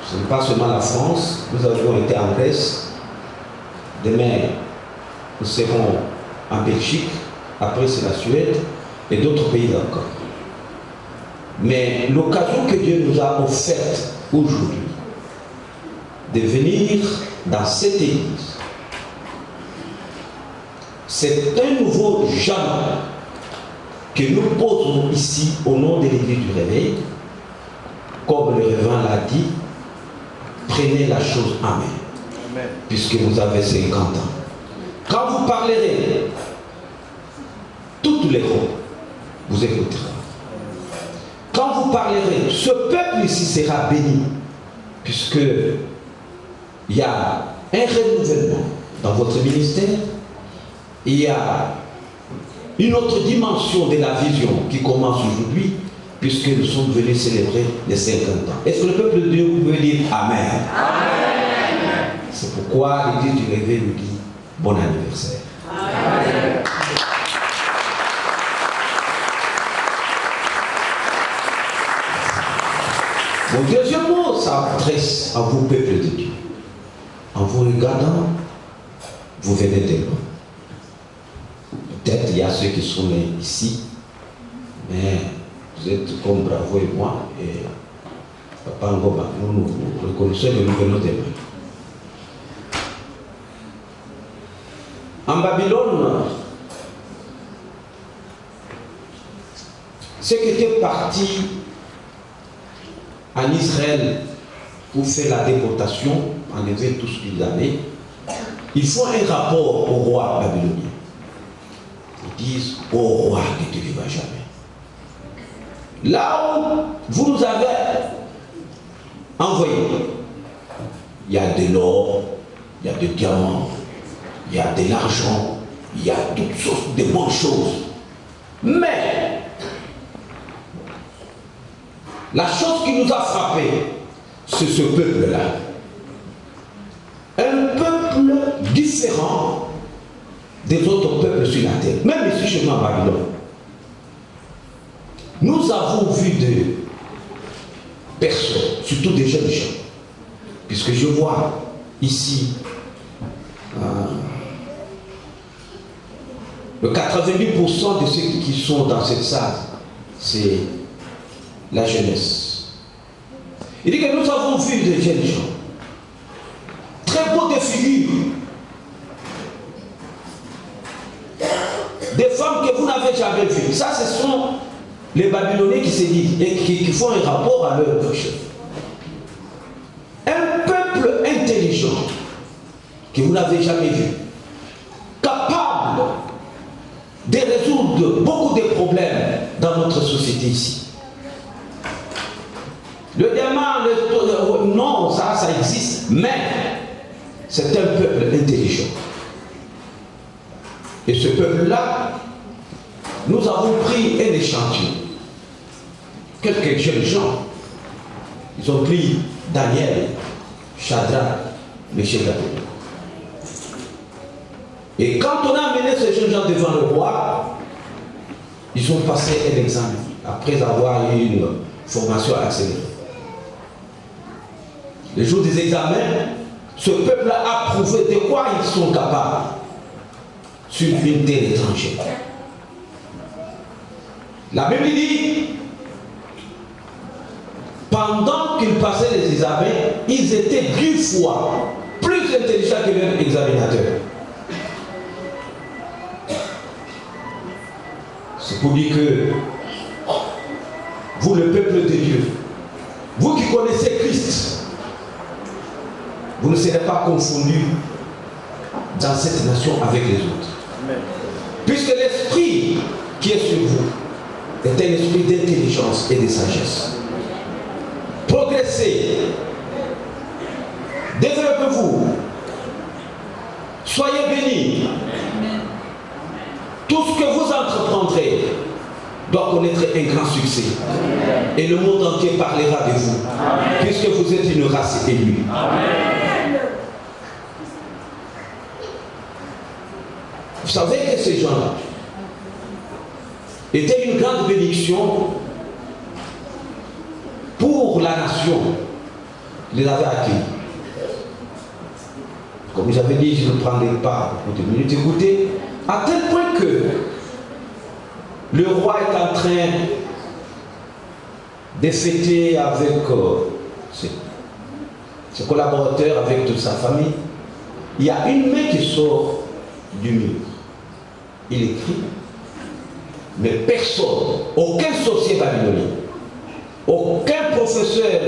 Ce n'est pas seulement la France, nous avions été en Grèce. Demain, nous serons en Belgique, après c'est la Suède et d'autres pays encore. Mais l'occasion que Dieu nous a offerte aujourd'hui de venir dans cette église, c'est un nouveau jalon que nous posons ici au nom de l'église du réveil. Comme le révérend l'a dit, prenez la chose en main. Amen. Puisque vous avez 50 ans. Quand vous parlerez, toutes les voix vous écouteront. Quand vous parlerez, ce peuple ici sera béni, puisque il y a un renouvellement dans votre ministère. Il y a une autre dimension de la vision qui commence aujourd'hui, puisque nous sommes venus célébrer les 50 ans. Est-ce que le peuple de Dieu peut dire Amen? Amen. C'est pourquoi l'église du réveil nous dit bon anniversaire. Amen. Mon deuxième mot s'adresse à vous, peuple de Dieu. En vous regardant, vous venez de loin. Peut-être il y a ceux qui sont nés ici, mais vous êtes comme Bravo et moi, et Papa Ngoma, nous reconnaissons que nous venons de loin. En Babylone, ceux qui étaient partis en Israël pour faire la déportation, enlever tout ce qu'ils avaient, ils font un rapport au roi babylonien. Ils disent, ô roi, que tu ne vivras jamais. Là où vous nous avez envoyé, il y a de l'or, il y a des diamants, il y a de l'argent, il y a toutes sortes de bonnes choses. Mais la chose qui nous a frappé, c'est ce peuple-là. Un peuple différent des autres peuples sur la terre. Même ici chez nous en Babylone. Nous avons vu des personnes, surtout des jeunes gens, puisque je vois ici le 88% de ceux qui sont dans cette salle, c'est la jeunesse. Il dit que nous avons vu des jeunes gens, très beaux de figure, des femmes que vous n'avez jamais vues. Ça, ce sont les Babyloniens qui se disent et qui font un rapport à leur chef. Un peuple intelligent que vous n'avez jamais vu, capable de résoudre beaucoup de problèmes dans notre société ici. Le diamant, non, ça existe, mais c'est un peuple intelligent. Et ce peuple-là, nous avons pris un échantillon. Quelques jeunes gens, ils ont pris Daniel, Shadrach, Meshach et Abednego. Et quand on a amené ces jeunes gens devant le roi, ils ont passé un examen, après avoir eu une formation accélérée. Le jour des examens, ce peuple a prouvé de quoi ils sont capables sur une terre étrangère. La Bible dit, pendant qu'ils passaient les examens, ils étaient 10 fois plus intelligents que leurs examinateurs. C'est pour dire que vous, le peuple de Dieu, vous qui connaissez Christ, vous ne serez pas confondus dans cette nation avec les autres. Amen. Puisque l'esprit qui est sur vous est un esprit d'intelligence et de sagesse. Progressez, développez-vous, soyez bénis. Tout ce que vous entreprendrez doit connaître un grand succès. Et le monde entier parlera de vous, puisque vous êtes une race élue. Vous savez que ces gens-là étaient une grande bénédiction pour la nation. Ils les avaient accueillis. Comme j'avais dit, je ne prendrai pas beaucoup de minutes. Écoutez, à tel point que le roi est en train de fêter avec ses collaborateurs, avec toute sa famille. Il y a une main qui sort du mur. Il écrit, mais personne, aucun sorcier babylonien, aucun professeur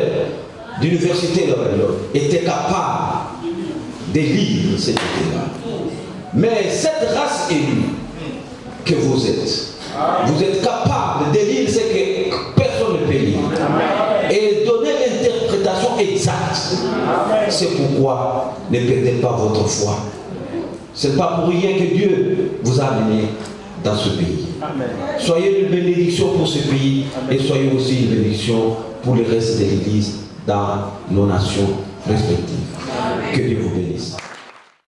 d'université de Babylone était capable de lire cette écriture-là. Mais cette race élue que vous êtes capable de lire ce que personne ne peut lire et donner l'interprétation exacte. C'est pourquoi ne perdez pas votre foi. Ce n'est pas pour rien que Dieu vous a amené dans ce pays. Amen. Soyez une bénédiction pour ce pays. Amen. Et soyez aussi une bénédiction pour le reste de l'Église dans nos nations respectives. Amen. Que Dieu vous bénisse.